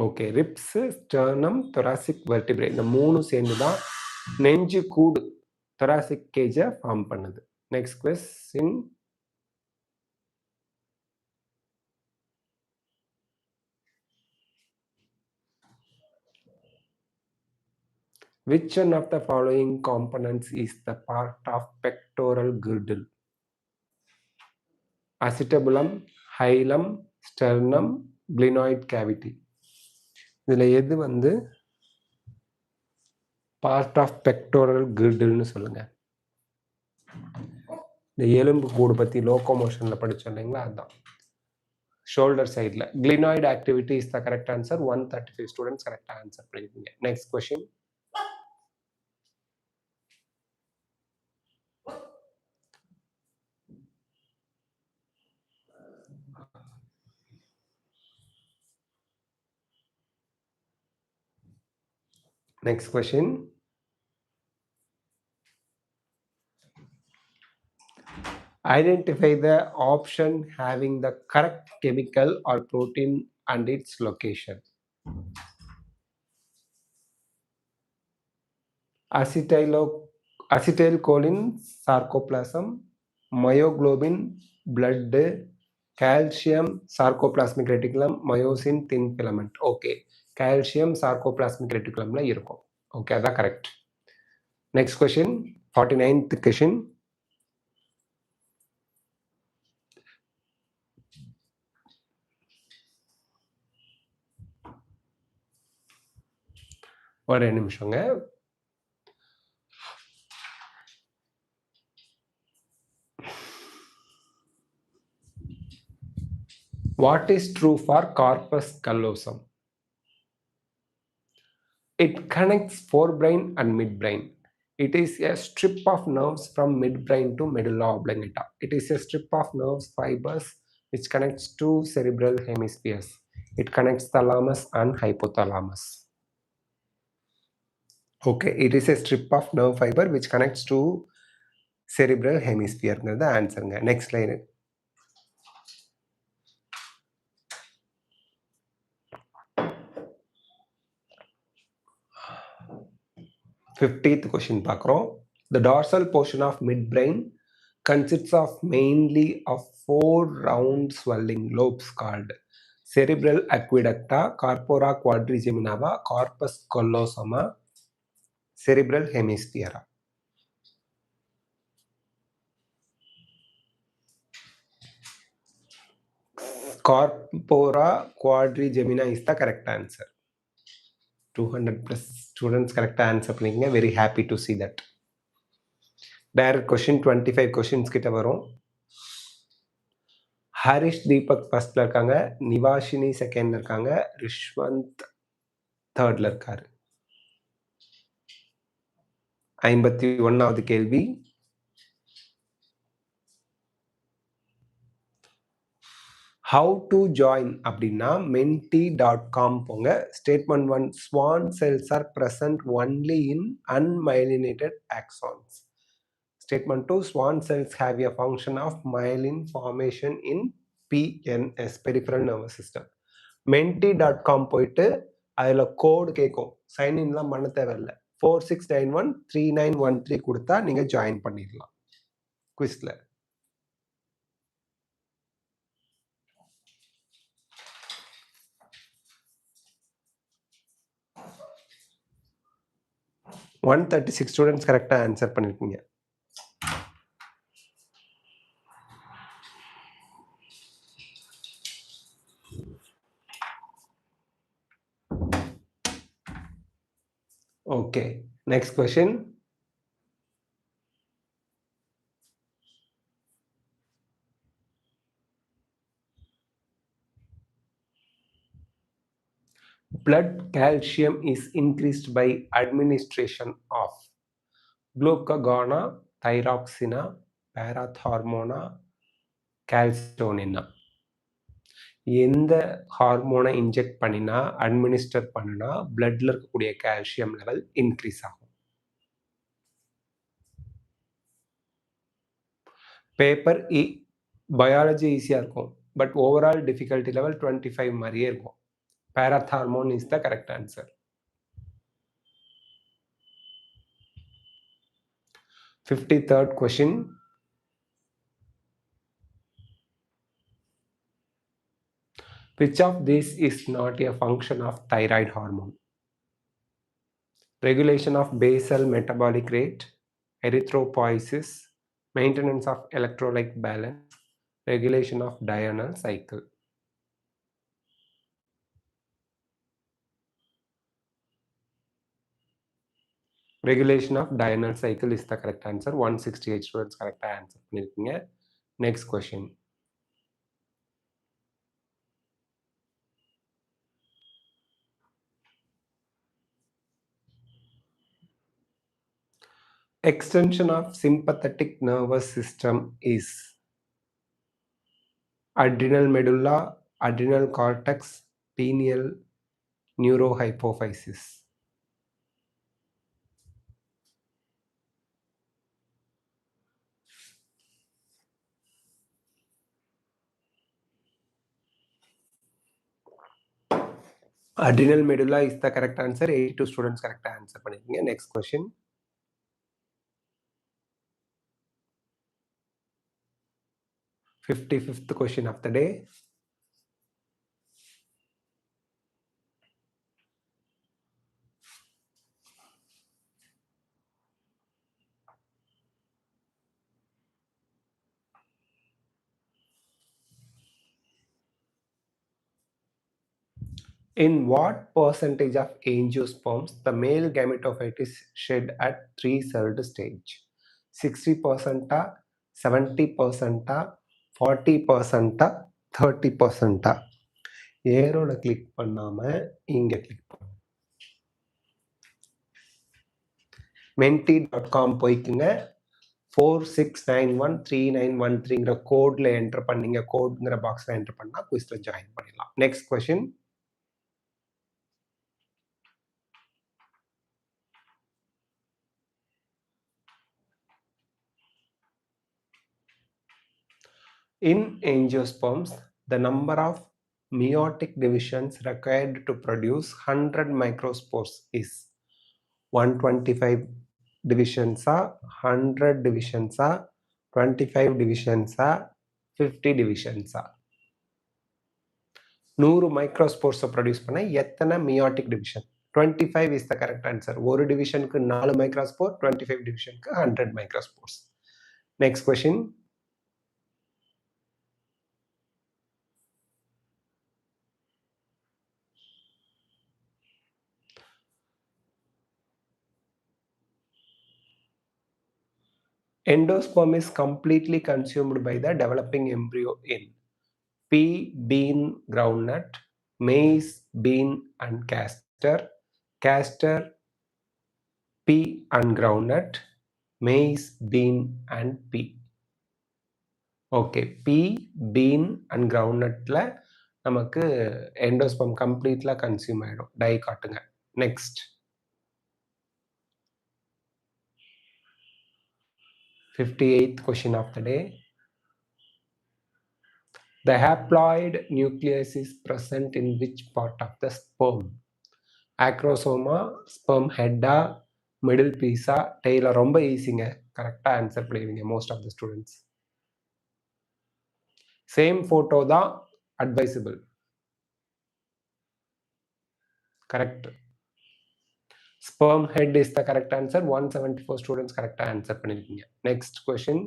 S1: Okay, ribs, sternum, thoracic vertebrae. இந்த மூணு சேர்ந்து தான் நெஞ்சு கூடு thoracic cage form பண்ணுது. Next question. Which one of the following components is the part of pectoral girdle? Acetabulum, hilum, sternum, glenoid cavity. இதுல எது வந்து part of pectoral girdle னு சொல்லுங்க. இந்த எலும்பு கூடு பத்தி லோகோமோஷன்ல படிச்சோம் இல்லைங்களா, அதுதான். Shoulder sideல glenoid activity is the correct answer. 135 students correct answer பண்ணிருக்கீங்க. Next question. Next question. Identify the option having the correct chemical or protein and its location. Acetylcholine sarcoplasm, myoglobin blood, calcium sarcoplasmic reticulum, myosin thin filament. Okay, calcium sarcoplasmic reticulum la irukum. Okay, that's correct. Next question, 49th question. ஒரு நிமிஷங்க. What is true for corpus callosum? It connects forebrain and midbrain. It is a strip of nerves from midbrain to medulla oblongata. It is a strip of nerves fibers which connects two cerebral hemispheres. It connects thalamus and hypothalamus. Okay, it is a strip of nerve fiber which connects to cerebral hemisphere. The answer. Next slide. Fiftieth question பார்க்கிறோம். The dorsal portion of midbrain consists of mainly of 4 round swelling lobes called cerebral aqueducta, corpora quadrigemina, corpus callosum, cerebral hemisphere. Corpora quadrigemina is the correct answer. 200 plus students correct answer பண்ணிருக்கீங்க. Very happy to see that. Direct question 25 questions கிட்ட வரும். ஹரிஷ் தீபக் ஃபர்ஸ்ட்ல இருக்காங்க, நிவாஷினி செகண்ட்ல இருக்காங்க, ரிஷ்வந்த் தேர்ட்ல இருக்காரு. 51வது கேள்வி. How to join அப்படின்னா menti.com போங்க. Statement 1, swan cells are present only in unmyelinated axons. Statement 2, swan cells have a function of myelin formation in PNS, peripheral nervous system. menti.com போயிட்டு அதில் கோடு கேட்கும். சைன்இன்லாம் பண்ண தேவையில்லை. 46913913 கொடுத்தா நீங்கள் ஜாயின் பண்ணிடலாம் குவிஸில். ஒன் 36 ஸ்டூடெண்ட்ஸ் கரெக்டாக ஆன்சர் பண்ணியிருக்கீங்க. Okay, next question. Blood calcium is increased by administration of glucagon, thyroxine, parathormone, calcitonin. எந்த ஹார்மோனை இன்ஜெக்ட் பண்ணினா அட்மினிஸ்டர் பண்ணினா பிளட்ல இருக்கக்கூடிய கால்சியம் லெவல் இன்க்ரீஸ் ஆகும்? பேப்பர் பயாலஜி ஈஸியாக இருக்கும், பட் ஓவரால் டிஃபிகல்ட்டி லெவல் 25 மாதிரியே இருக்கும். பாராத்தார்மோன் is the correct answer. 53rd question. Which of these is not a function of thyroid hormone? Regulation of basal metabolic rate, erythropoiesis, maintenance of electrolyte balance, regulation of diurnal cycle. Regulation of diurnal cycle is the correct answer. 168 students correct answer பண்ணிருக்கீங்க. Next question. Extension of sympathetic nervous system is adrenal medulla, adrenal cortex, pineal, neurohypophysis. Adrenal medulla is the correct answer. 82 students correct answer பண்ணிருக்கீங்க. Next question. Fifth question of the day. In what percentage of angiosperms the male gametophyte is shed at 3-celled stage? 60%, 70%, 40%, 30%. ஏரோட click பண்ணாம இங்க click பண்ணு. menti.com போய்க்குங்க. 46913913ங்கிற கோட்ல enter பண்ணீங்க, கோட்ங்கிற பாக்ஸ்ல enter பண்ணா குவிஸ்ல join பண்ணிடலாம். Next question. In angiosperms, the number of meiotic divisions required to produce 100 microspores is 125 divisions, 100 divisions, 25 divisions, 50 divisions. 100 மைக்ரோஸ்போர்ஸை produce பண்ண எத்தனை meiotic division? 25 is the correct answer. ஒரு டிவிஷனுக்கு 4 microspore, 25 டிவிஷனுக்கு 100 microspores. Next question. Endosperm is completely consumed by the developing embryo in pea, bean, groundnut, maize, bean and castor, castor, pea and groundnut, maize, bean and pea. Okay, pea, bean and கிரவுண்ட்நட்ல நமக்கு endosperm கம்ப்ளீட்ல consume ஆயிடும். டை காட்டுங்க. Next 58th question of the day. The haploid nucleus is present in which part of the sperm? Acrosoma, sperm head-ஆ, middle piece-ஆ, tail-ஆ? ரொம்ப ஈஸிங்க. கரெக்டாக answer பண்ணிடுவீங்க most of the students. Same photo தான் advisable. Correct. Sperm head is the correct answer. 174 students correct answer பண்ணிருக்கீங்க. Next question.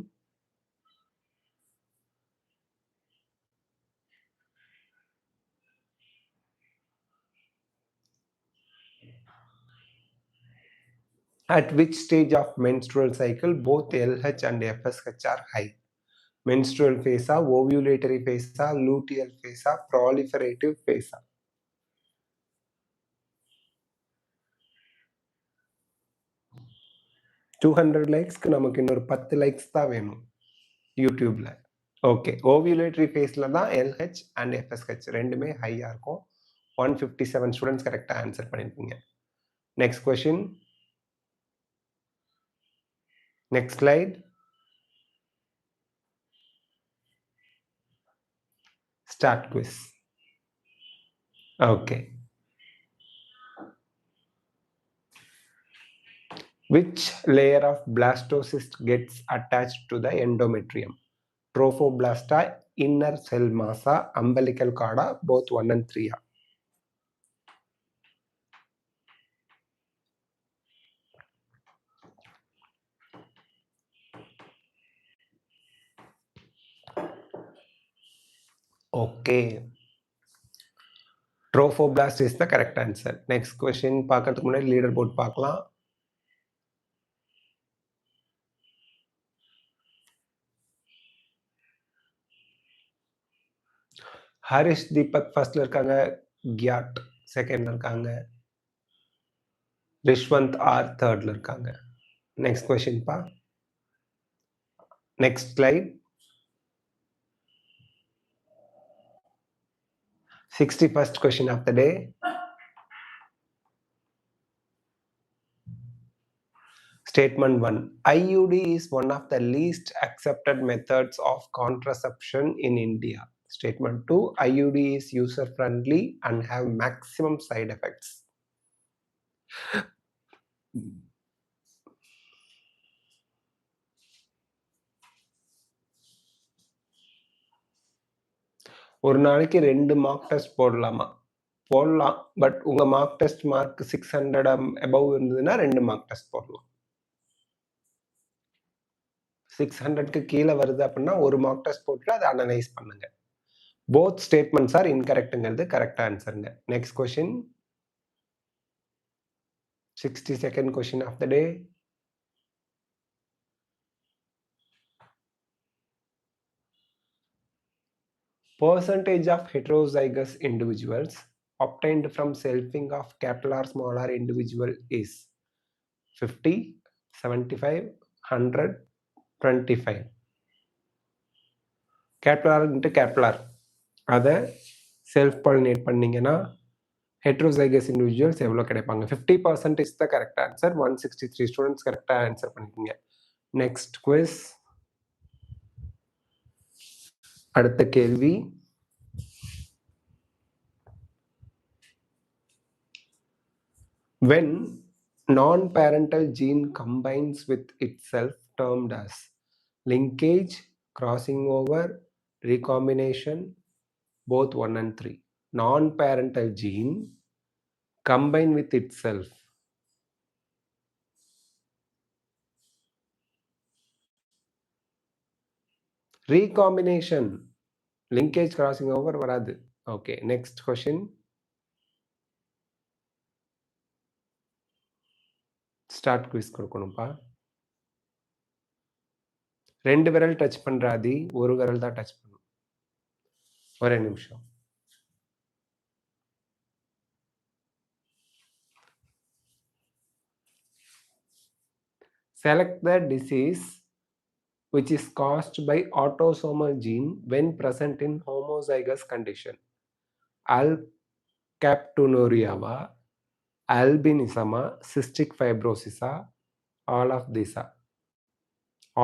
S1: At which stage of menstrual cycle both LH and FSH are high? Menstrual phase, ovulatory phase, luteal phase, proliferative phase. 200 likes-க்கு நமக்கு இன்னொரு 10 likes தான் வேணும் யூடியூப்ல. Okay, ஓவியுலேட்டரி ஃபேஸில் தான் LH and FSH ரெண்டுமே ஹையாக இருக்கும். 157 ஸ்டூடெண்ட்ஸ் கரெக்டாக ஆன்சர் பண்ணியிருக்கீங்க. Next question. Next slide. Start quiz. Okay. Which layer of blastocyst gets attached to the endometrium? Trophoblasta, inner cell massa, umbilical cord, both 1 and 3. Okay. Trophoblast is the correct answer. Next question. பார்க்கிறதுக்கு முன்னாடி leaderboard பார்க்கலாம். ஹரிஷ் தீபக் ஃபர்ஸ்ட்ல இருக்காங்க. Kyat செகண்ட்ல இருக்காங்க. Rishwanth R தேர்ட்ல இருக்காங்க. Next question பா. Next slide. 61st question of the day. Statement 1. IUD is one of the least accepted methods of contraception in India. Statement 2. IUD is user friendly and have maximum side effects. ஒரு நாளைக்கு 2 mark test போடலாமா? போடலாம். But உங்க mark test mark 600 above இருந்ததுன்னா 2 mark test போடலாம். 600க்கு கீழே வருது அப்படின்னா ஒரு மார்க் டெஸ்ட் போட்டு அதை அனலைஸ் பண்ணுங்க. போத் ஸ்டேட்மெண்ட்ஸ் ஆர் இன்கரெக்ட்ங்கிறது கரெக்ட் ஆன்சருங்க. Next question. 62nd question of the day. Percentage of heterozygous individuals obtained from selfing of capital R small r individual is 50, 75, 100, 25. capital R into capital R அதை self pollinate பண்ணீங்கன்னா heterozygous individuals எவ்வளோ கிடைப்பாங்க? 50% is the correct answer. 163 students கரெக்டாக answer பண்ணிக்கோங்க. Next quiz. அடுத்த கேள்வி. When non-parental gene combines with itself termed as linkage, crossing over, recombination, both 1 and 3. Non-parental gene combine with itself. Recombination. Linkage, crossing over வராது. Okay, next question. Start quiz கொடுக்கணும்ப்பா. 2 விரல் touch பண்றாதி, ஒரு விரல் தான் touch பண்ணும். ஒரே நிமிஷம். Select the disease which is caused by autosomal gene when present in homozygous condition. Alkaptonuria, albinism, cystic fibrosis, all of these.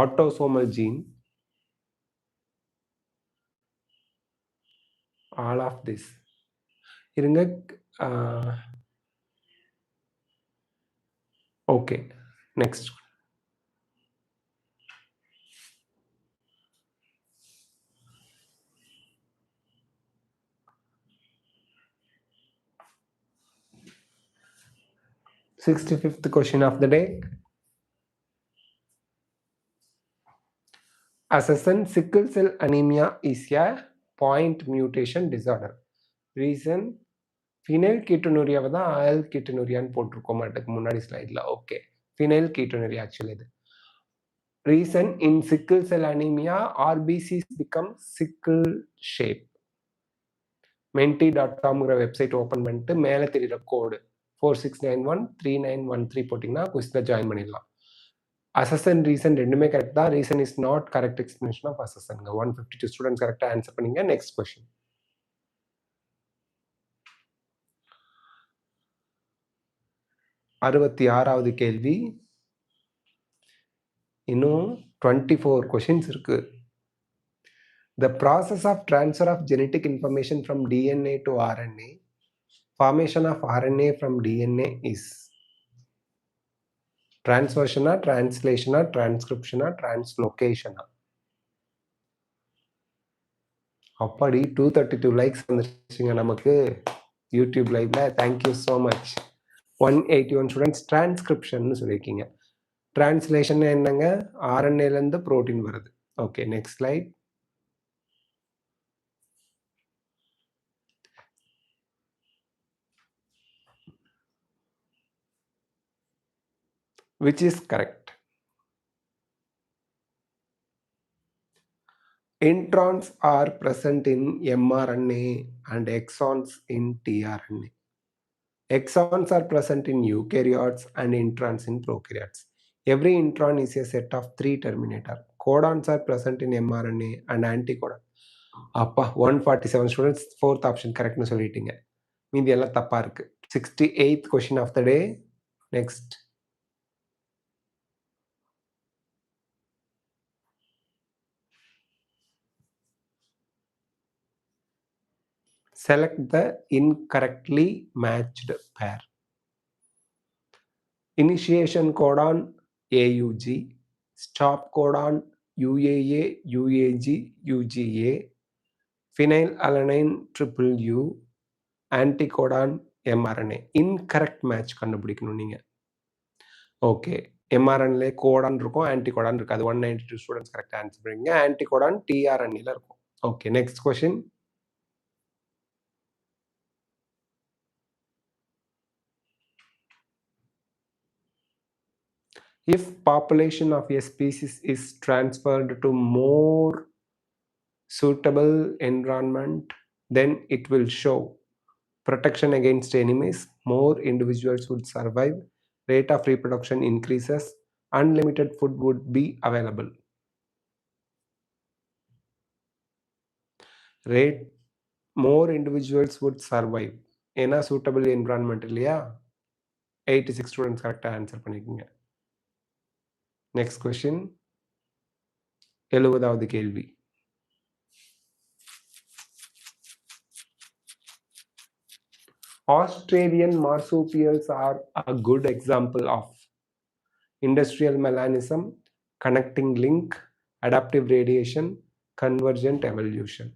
S1: Autosomal gene. all of this. இருங்க. Okay, next. Sixty-fifth question of the day. Assassin sickle cell anemia is a point mutation disorder. Reason phenylketonuria தான் alketonuria-ன்னு போட்டிருக்கோம் மாட்டுக்கு முன்னாடி ஸ்லைடில். Okay, phenylketonuria actually இது. Reason in sickle cell anemia, RBCs become sickle shape. menti.com website open பண்ணிட்டு மேலே தெரியுற code 46913913 போட்டிங்கன்னா குவிஸில் ஜாயின் பண்ணிடலாம். அசசன் ரீசன் ரெண்டுமே கரெக்ட் தான். Reason is not correct explanation of assertion. 152 students கரெக்டாக ஆன்சர் பண்ணீங்க. Next question. 66வது கேள்வி. இன்னும் 24 கொஸ்டின்ஸ் இருக்கு. The process of transfer of genetic information from DNA to RNA, formation of RNA from DNA is transversion, translation, transcription, translocation. அப்படி 232 likes வந்துருச்சுங்க நமக்கு YouTube லைவ்ல. Thank you so much. 181 students transcription சொல்லியிருக்கீங்க. Translation என்னங்க? ஆர்என்ஏலேருந்து புரோட்டீன் வருது. Okay, next slide. Which is correct? Introns are present in mRNA and exons in tRNA. Exons are present in eukaryotes and introns in prokaryotes. Every intron is a set of 3 terminator. Codons are present in mRNA and anticodon. அப்பா 147 students fourth option கரெக்ட்னு சொல்லிட்டீங்க. மீதி எல்லாம் தப்பா இருக்கு. 68th question of the day. Next. Select the incorrectly matched pair. Initiation codon AUG, stop codon UAA, UAG, UGA, phenylalanine triple U, anticodon mRNA. Incorrect match கண்டுபிடிக்கணும் நீங்க. Okay, mRNA Godan இருக்கும், anticodon இருக்காது. 192 students correct answer பண்ணுங்க. Anticodon tRNA-ல இருக்கும். Okay, next question. If population of a species is transferred to more suitable environment, then it will show protection against enemies, more individuals would survive, rate of reproduction increases, unlimited food would be available. Rate more individuals would survive. ஏன்னா suitable environment இல்லையா? 86 students கரெக்டாக answer பண்ணிக்கோங்க. Next question. 70வது கேள்வி. Australian marsupials are a good example of industrial melanism, connecting link, adaptive radiation, convergent evolution.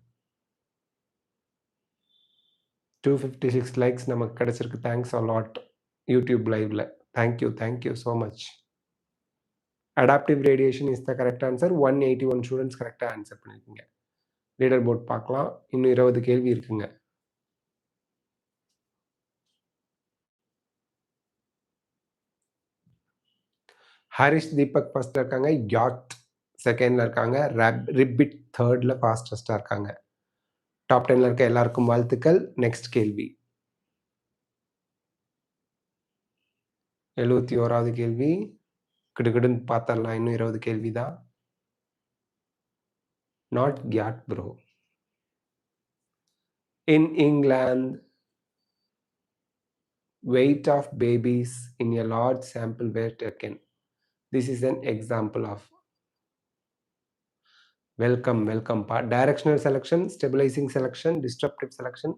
S1: 256 likes நமக்கு கிடைச்சிருக்கு. Thanks a lot YouTube லைவ்ல. Thank you so much. Adaptive radiation is the correct answer. 181 students கரெக்டாக answer பண்ணியிருக்கீங்க. Leader board பார்க்கலாம். இன்னும் 20 கேள்வி இருக்குங்க. Harris Deepak ஃபர்ஸ்ட்ல இருக்காங்க, யாட் செகண்ட்ல இருக்காங்க, ரிப்பிட் தேர்ட்ல ஃபாஸ்டஸ்டா இருக்காங்க. டாப் 10ல இருக்க எல்லாருக்கும் வாழ்த்துக்கள். நெக்ஸ்ட் கேள்வி. 71வது கேள்வி. கிடுகிடுன்னு பார்த்தரலாம். இன்னும் 20 கேள்வி தான். Not kyat bro. In England, weight of babies in a large sample were taken. This is an example of Welcome pa. Directional selection, stabilizing selection, disruptive selection,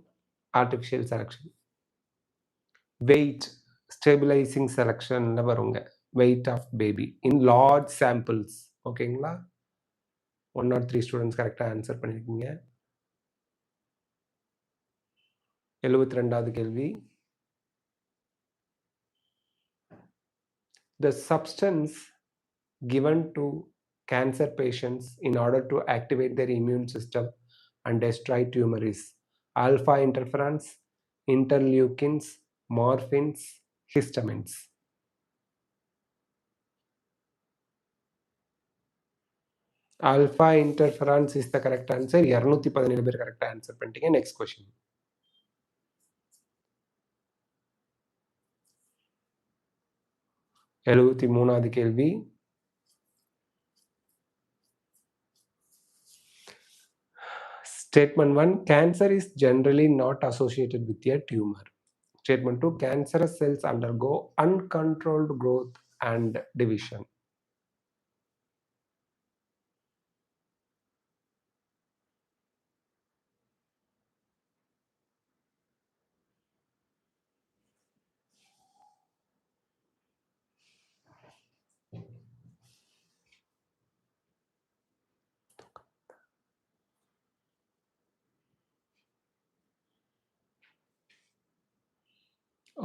S1: artificial selection. Weight stabilizing selection ல வருங்க. Weight of baby in large samples. ஓகேங்களா? 1 or 3 students கரெக்டா answer பண்ணிருக்கீங்க. 72வது கேள்வி. The substance given to cancer patients in order to activate their immune system and destroy tumor is alpha interferons, interleukins, morphins, histamines. Alpha interferons is the correct answer. 217 பேர் கரெக்டா answer பண்ணிட்டீங்க. Next question. 73வது கேள்வி. Statement 1, cancer is generally not associated with a tumor. Statement 2, cancerous cells undergo uncontrolled growth and division.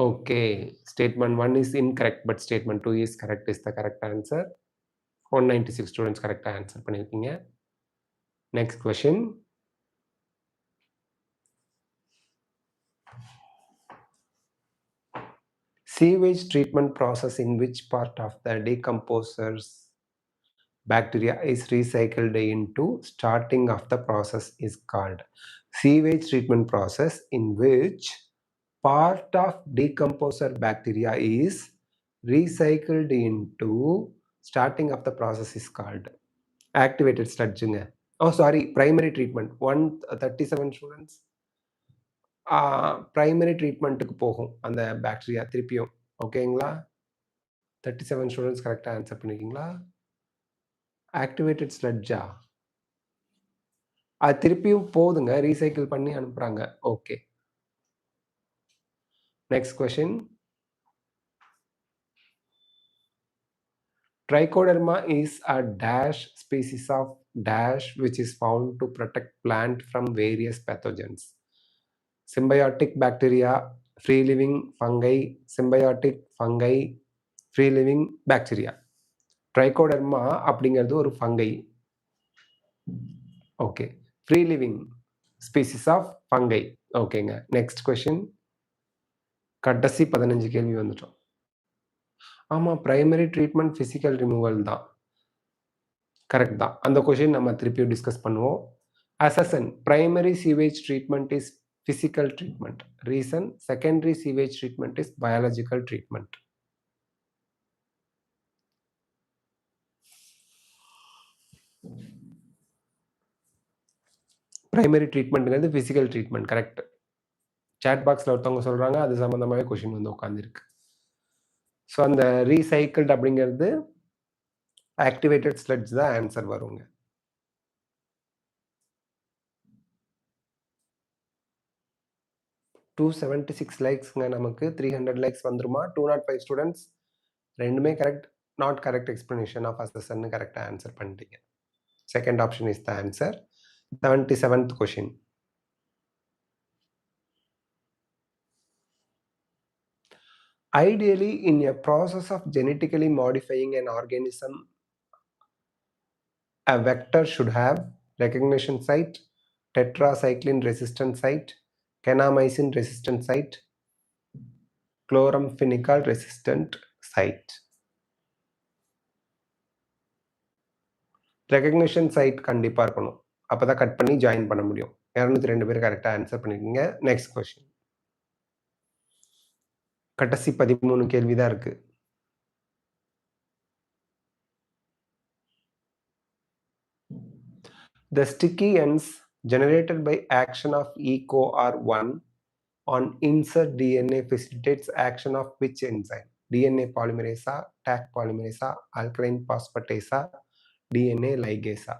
S1: Okay, statement 1 is incorrect, but statement 2 is correct, is the correct answer. 196 students correct answer பண்ணிருக்கீங்க. Next question. Sewage treatment process in which part of the decomposers bacteria is recycled into starting of the process is called? Sewage treatment process in which part of decomposer bacteria is recycled into starting of the process is called activated sludge. Oh sorry, primary treatment. 137 students primary treatmentக்கு போகும் அந்த bacteria திருப்பியும். ஓகேங்களா? 37 students கரெக்டாக answer பண்ணிருக்கீங்களா? Activated ஸ்லட்ஜா? அது திருப்பியும் போகுதுங்க, recycle பண்ணி அனுப்புறாங்க. Okay, next question. Trichoderma is a dash species of dash which is found to protect plant from various pathogens. Symbiotic bacteria, free living fungi, symbiotic fungi, free living bacteria. Trichoderma அப்படிங்கிறது ஒரு fungi. Okay, free living species of fungi. ஓகேங்க, next question. கடைசி 15 கேள்வி வந்துட்டோம். ஆமாம், primary treatment physical removal தான், correct தான். அந்த கொஸ்டின் நம்ம திருப்பியும் டிஸ்கஸ் பண்ணுவோம். Assassin, primary sewage treatment is physical treatment. Reason, secondary sewage treatment is biological treatment. Primary ட்ரீட்மெண்ட்ங்கிறது ஃபிசிக்கல் ட்ரீட்மெண்ட், கரெக்ட். சாட் பாக்ஸில் ஒருத்தவங்க சொல்கிறாங்க, அது சம்மந்தமாகவே கொஷின் வந்து உட்காந்துருக்கு. ஸோ அந்த ரீசைக்கிள்டு அப்படிங்கிறது ஆக்டிவேட்டட் ஸ்லட்ஜ் தான் ஆன்சர் வருங்க. $276 லைக்ஸ்ங்க, நமக்கு 300 லைக்ஸ் வந்துருமா? 205 ஸ்டூடெண்ட்ஸ் ரெண்டுமே correct, not correct explanation of assertion கரெக்டாக ஆன்சர் பண்ணிட்டீங்க. Second option is the answer. 77th question. Ideally, in a process of genetically modifying an organism, a vector should have recognition site, tetracycline resistant site, kanamycin resistant site, chloramphenicol resistant site. Recognition site கண்டிப்பாக இருக்கணும், அப்போ தான் cut பண்ணி join பண்ண முடியும். 202 பேர் கரெக்டாக answer பண்ணியிருக்கீங்க. Next question. கடைசி 13 கேள்வி தான் இருக்குது. The sticky ends generated by action of EcoR1 on insert DNA facilitates action of which enzyme? DNA polymerase, Taq polymerase, alkaline phosphatase, DNA ligase.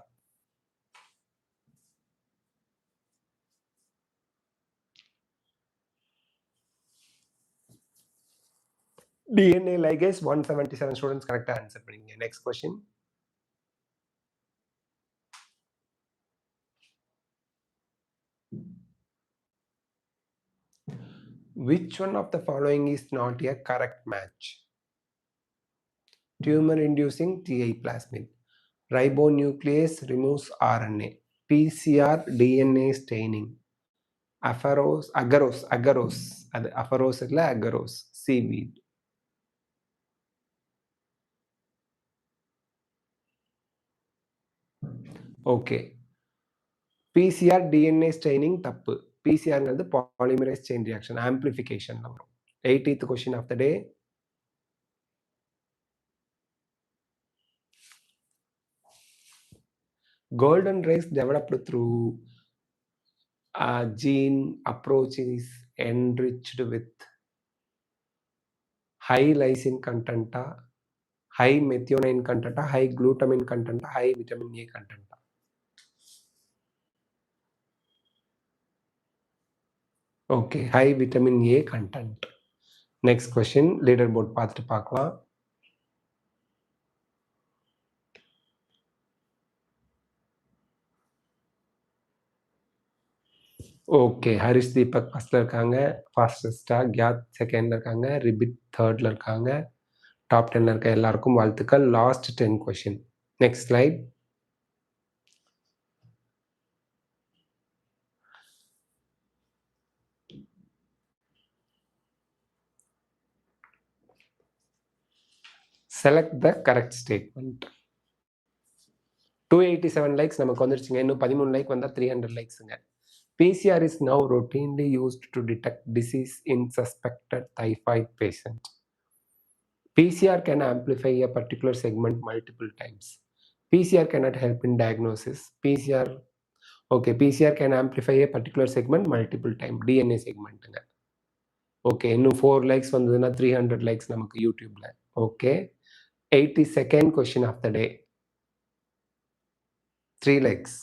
S1: DNA ligase 177 students correct answer பண்ணீங்க. Next question. Which one of the following is not a correct match? Tumor inducing TI plasmid. Ribonuclease removes RNA. PCR DNA staining. Agarose. அது agarose இல்ல agarose. Seaweed. Okay. PCR DNA staining தப்பு. PCR ங்கிறது polymerase chain reaction amplification வரும். 80th question of the day. Golden rays developed through a gene approach is enriched with high lysine content, high methionine content, high glutamine content, high vitamin A content. Okay, high vitamin A content. Next question, leaderboard பார்த்துட்டு பார்க்கலாம். Okay, Harish Deepak ஃபர்ஸ்ட்ல இருக்காங்க, ஃபாஸ்டஸ்டா கியாத் செகண்ட்ல இருக்காங்க, Ribbit தேர்ட்ல இருக்காங்க. Top 10ல இருக்க எல்லாருக்கும் வாழ்த்துக்கள். Last 10 question. Next slide. Select the correct statement. 287 likes நமக்கு வந்துருச்சுங்க. இன்னும் 13 லைக் வந்தா 300 லைக்ஸுங்க. PCR is now routinely used to detect disease in suspected typhoid patient. PCR can amplify a particular segment multiple times. PCR cannot help in diagnosis. PCR can amplify a particular segment multiple time. DNA segment. Okay, இன்னும் 4 likes வந்ததுன்னா 300 likes நமக்கு YouTubeல. Okay, 82nd question of the day. 3 likes.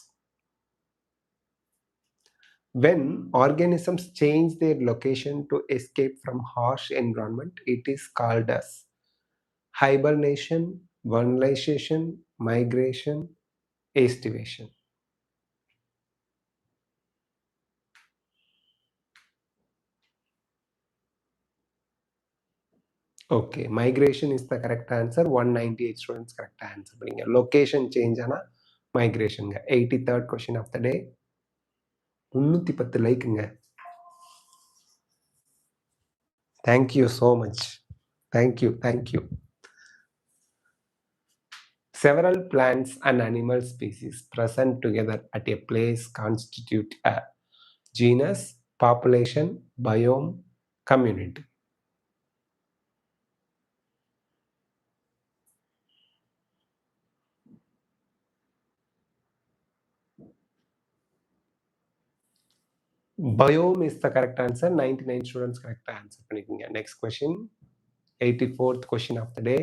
S1: When organisms change their location to escape from harsh environment, it is called as hibernation, vernalization, migration, estivation. Okay, migration is the correct answer. 198 students correct answer. Location change ana migration. 83rd question of the day. 310 லைக்குங்க. Thank you so much. Thank you. Several plants and animal species present together at a place constitute a genus, population, biome, community. Biome is the correct answer. 99 students correct answer பண்ணிக்கோங்க. Next question. 84th question of the day.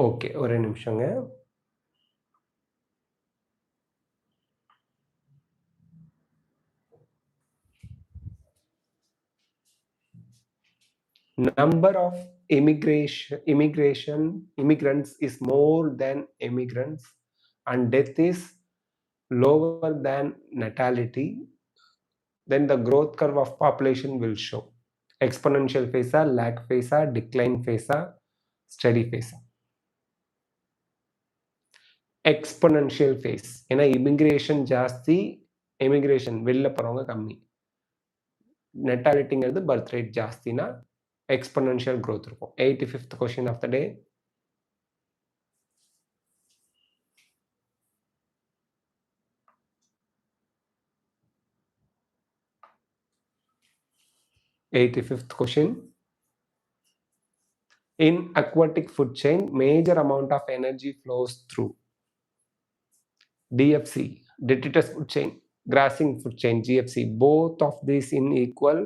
S1: Okay, ஒரே நிமிஷங்க. Number of immigrants is more than immigrants, and death is lower than natality, then the growth curve of population will show. Exponential phase, lag phase, decline phase, steady phase. Exponential phase. ஏன்னா immigration ஜாஸ்தி, immigration வெளில போறவங்க கம்மி. நெட்டாலிட்டிங்கிறது birth rate ஜாஸ்தினா exponential growth இருக்கும். 85th question of the day. Eighty-fifth question. In aquatic food chain, major amount of energy flows through DFC, detritus food chain, grassing food chain, GFC. Both of these in equal,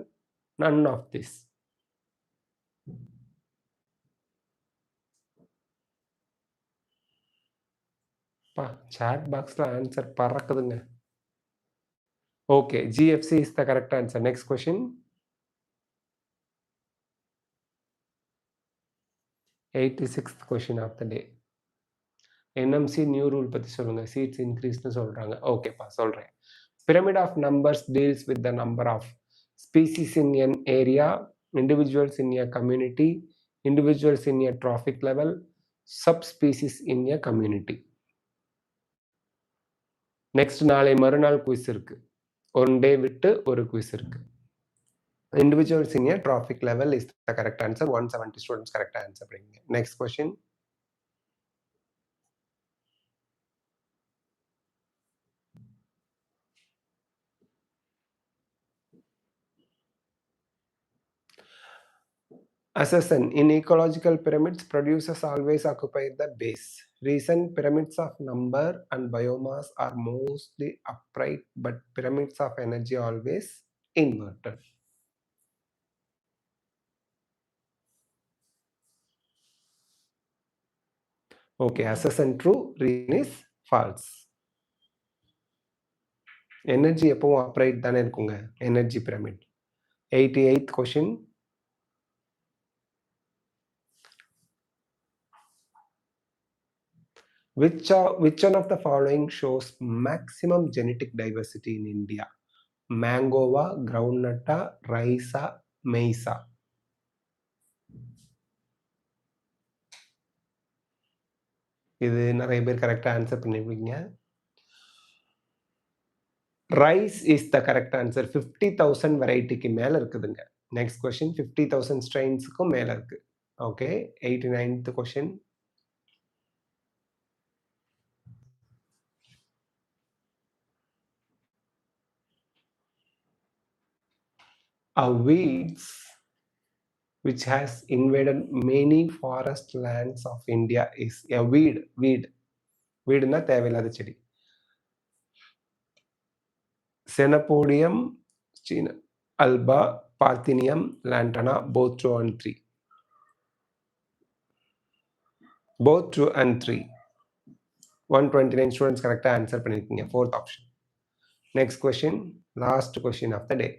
S1: none of this. chat boxல answer பறக்குதுங்க. Okay, GFC is the correct answer. Next question. 86th question of the day. NMC new rule பத்தி சொல்லுங்க. Seats increase னு சொல்றாங்க. ஓகேப்பா சொல்றேன். Pyramid of numbers deals with the number of species in an area, individuals in a community, individuals in a trophic level, subspecies in a community. Next நாளை மறுநாள் quiz இருக்கு. One day விட்டு ஒரு quiz இருக்கு. Individuals in a trophic level is the correct answer. 170 students correct answer bringing. Next question. Assassin in ecological pyramids, producers always occupy the base. Reason pyramids of number and biomass are mostly upright, but pyramids of energy always inverted. Okay, assassin true, reason is false. Energy எப்பவும் upright தானே இருக்குங்க. Energy pyramid. 88th question. Which one of the following shows maximum genetic diversity in India? Mangova, groundnutta, rice, maize. இது நிறைய பேர் கரெக்டா answer பண்ணிருக்கீங்க. Rice is the correct answer. 50,000 வெரைட்டிக்கு மேல இருக்குதுங்க. நெக்ஸ்ட் கொஸ்டின் 50,000 ஸ்ட்ரெயின்ஸ்க்கும் மேல இருக்கு. Okay, 89th question. Weeds which has invaded many forest lands of India is a weed. வீடுனா தேவையில்லாத செடி. Senapodium, alba, parthenium, lantana, both 2 and 3. Both 2 and 3. 129 students correct answer பண்ணிருக்கீங்க. Fourth option. Next question, last question of the day.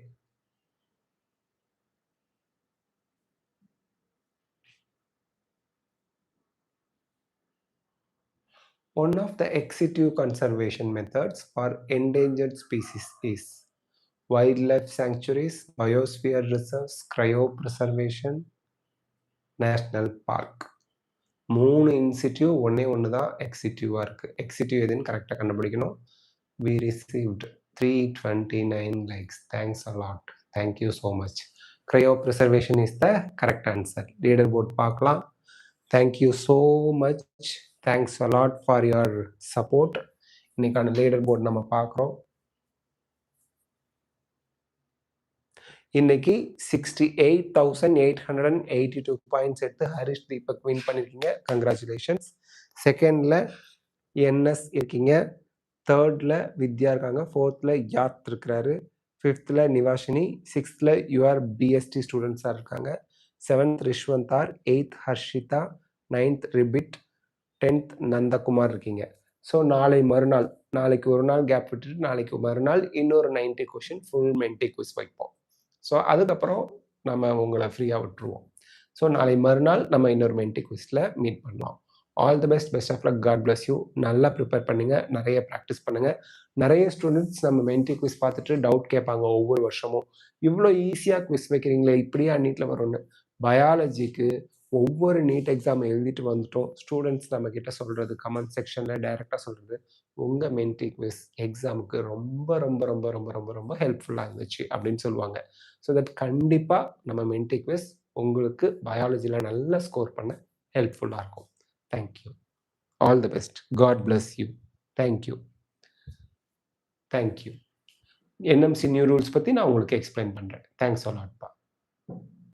S1: One of the extensive conservation methods for endangered species is wildlife sanctuaries, biosphere reserves, cryopreservation, national park. 3 sensitive ஒன்று தான் எக்ஸிட்டிவாக இருக்குது. எக்ஸிட்டிவ் எதுன்னு கரெக்டாக கண்டுபிடிக்கணும். We received 329 likes. Thanks a lot. Thank you so much. Cryopreservation is the correct answer. Leaderboard பார்க்கலாம். Thank you so much. Thanks a lot for your support. இன்னைக்கான leaderboard நம்ம பார்க்குறோம். இன்னைக்கு 68,882 பாயிண்ட்ஸ் எடுத்து ஹரிஷ் தீபக் வின் பண்ணிருக்கீங்க. கங்க்ராச்சுலேஷன்ஸ். செகண்ட்ல என்எஸ் இருக்கீங்க. தேர்ட்ல வித்யா இருக்காங்க. ஃபோர்த்ல யாத் இருக்கிறாரு. ஃபிஃப்த்ல நிவாஷினி. சிக்ஸ்த்ல யூஆர் பிஎஸ்டி ஸ்டூடெண்ட்ஸாக இருக்காங்க. 7th Rishwanth R. 8th Harshitha. 9th ரிபிட். 10th நந்தகுமார் இருக்கீங்க. ஸோ நாளை மறுநாள், நாளைக்கு ஒரு நாள் கேப் விட்டுட்டு நாளைக்கு மறுநாள் இன்னொரு 90 கொஷின் ஃபுல் மென்டி குவிஸ் வைப்போம். ஸோ அதுக்கப்புறம் நம்ம உங்களை ஃப்ரீயாக விட்டுருவோம். ஸோ நாளை மறுநாள் நம்ம இன்னொரு மென்டி குவிஸில் மீட் பண்ணலாம். All the best of luck. God bless you. நல்லா ப்ரிப்பேர் பண்ணுங்க, நிறைய ப்ராக்டிஸ் பண்ணுங்க. நிறைய ஸ்டூடெண்ட்ஸ் நம்ம மென்டி குவிஸ் பார்த்துட்டு டவுட் கேட்பாங்க ஒவ்வொரு வருஷமும், இவ்வளோ ஈஸியாக குவிஸ் வைக்கிறீங்களே, இப்படியா நீட்டில் வரும்னு. பயாலஜிக்கு ஒவ்வொரு நீட் எக்ஸாம் எழுதிட்டு வந்துட்டோம். ஸ்டூடெண்ட்ஸ் நம்ம கிட்ட சொல்றது, கமெண்ட் செக்ஷன்ல டைரக்டா சொல்றது, உங்க மென்டி குவிஸ் எக்ஸாமுக்கு ரொம்ப ரொம்ப ரொம்ப ரொம்ப ரொம்ப ரொம்ப ஹெல்ப்ஃபுல்லா இருந்துச்சு அப்படின்னு சொல்லுவாங்க. ஸோ தட் கண்டிப்பா நம்ம மென்டி குவிஸ் உங்களுக்கு பயாலஜில நல்ல ஸ்கோர் பண்ண ஹெல்ப்ஃபுல்லா இருக்கும். Thank you. All the best. God bless you. Thank you. Thank you. NMC new rules பத்தி நான் உங்களுக்கு எக்ஸ்பிளைன் பண்றேன். தேங்க்ஸ் அ லாட் பா.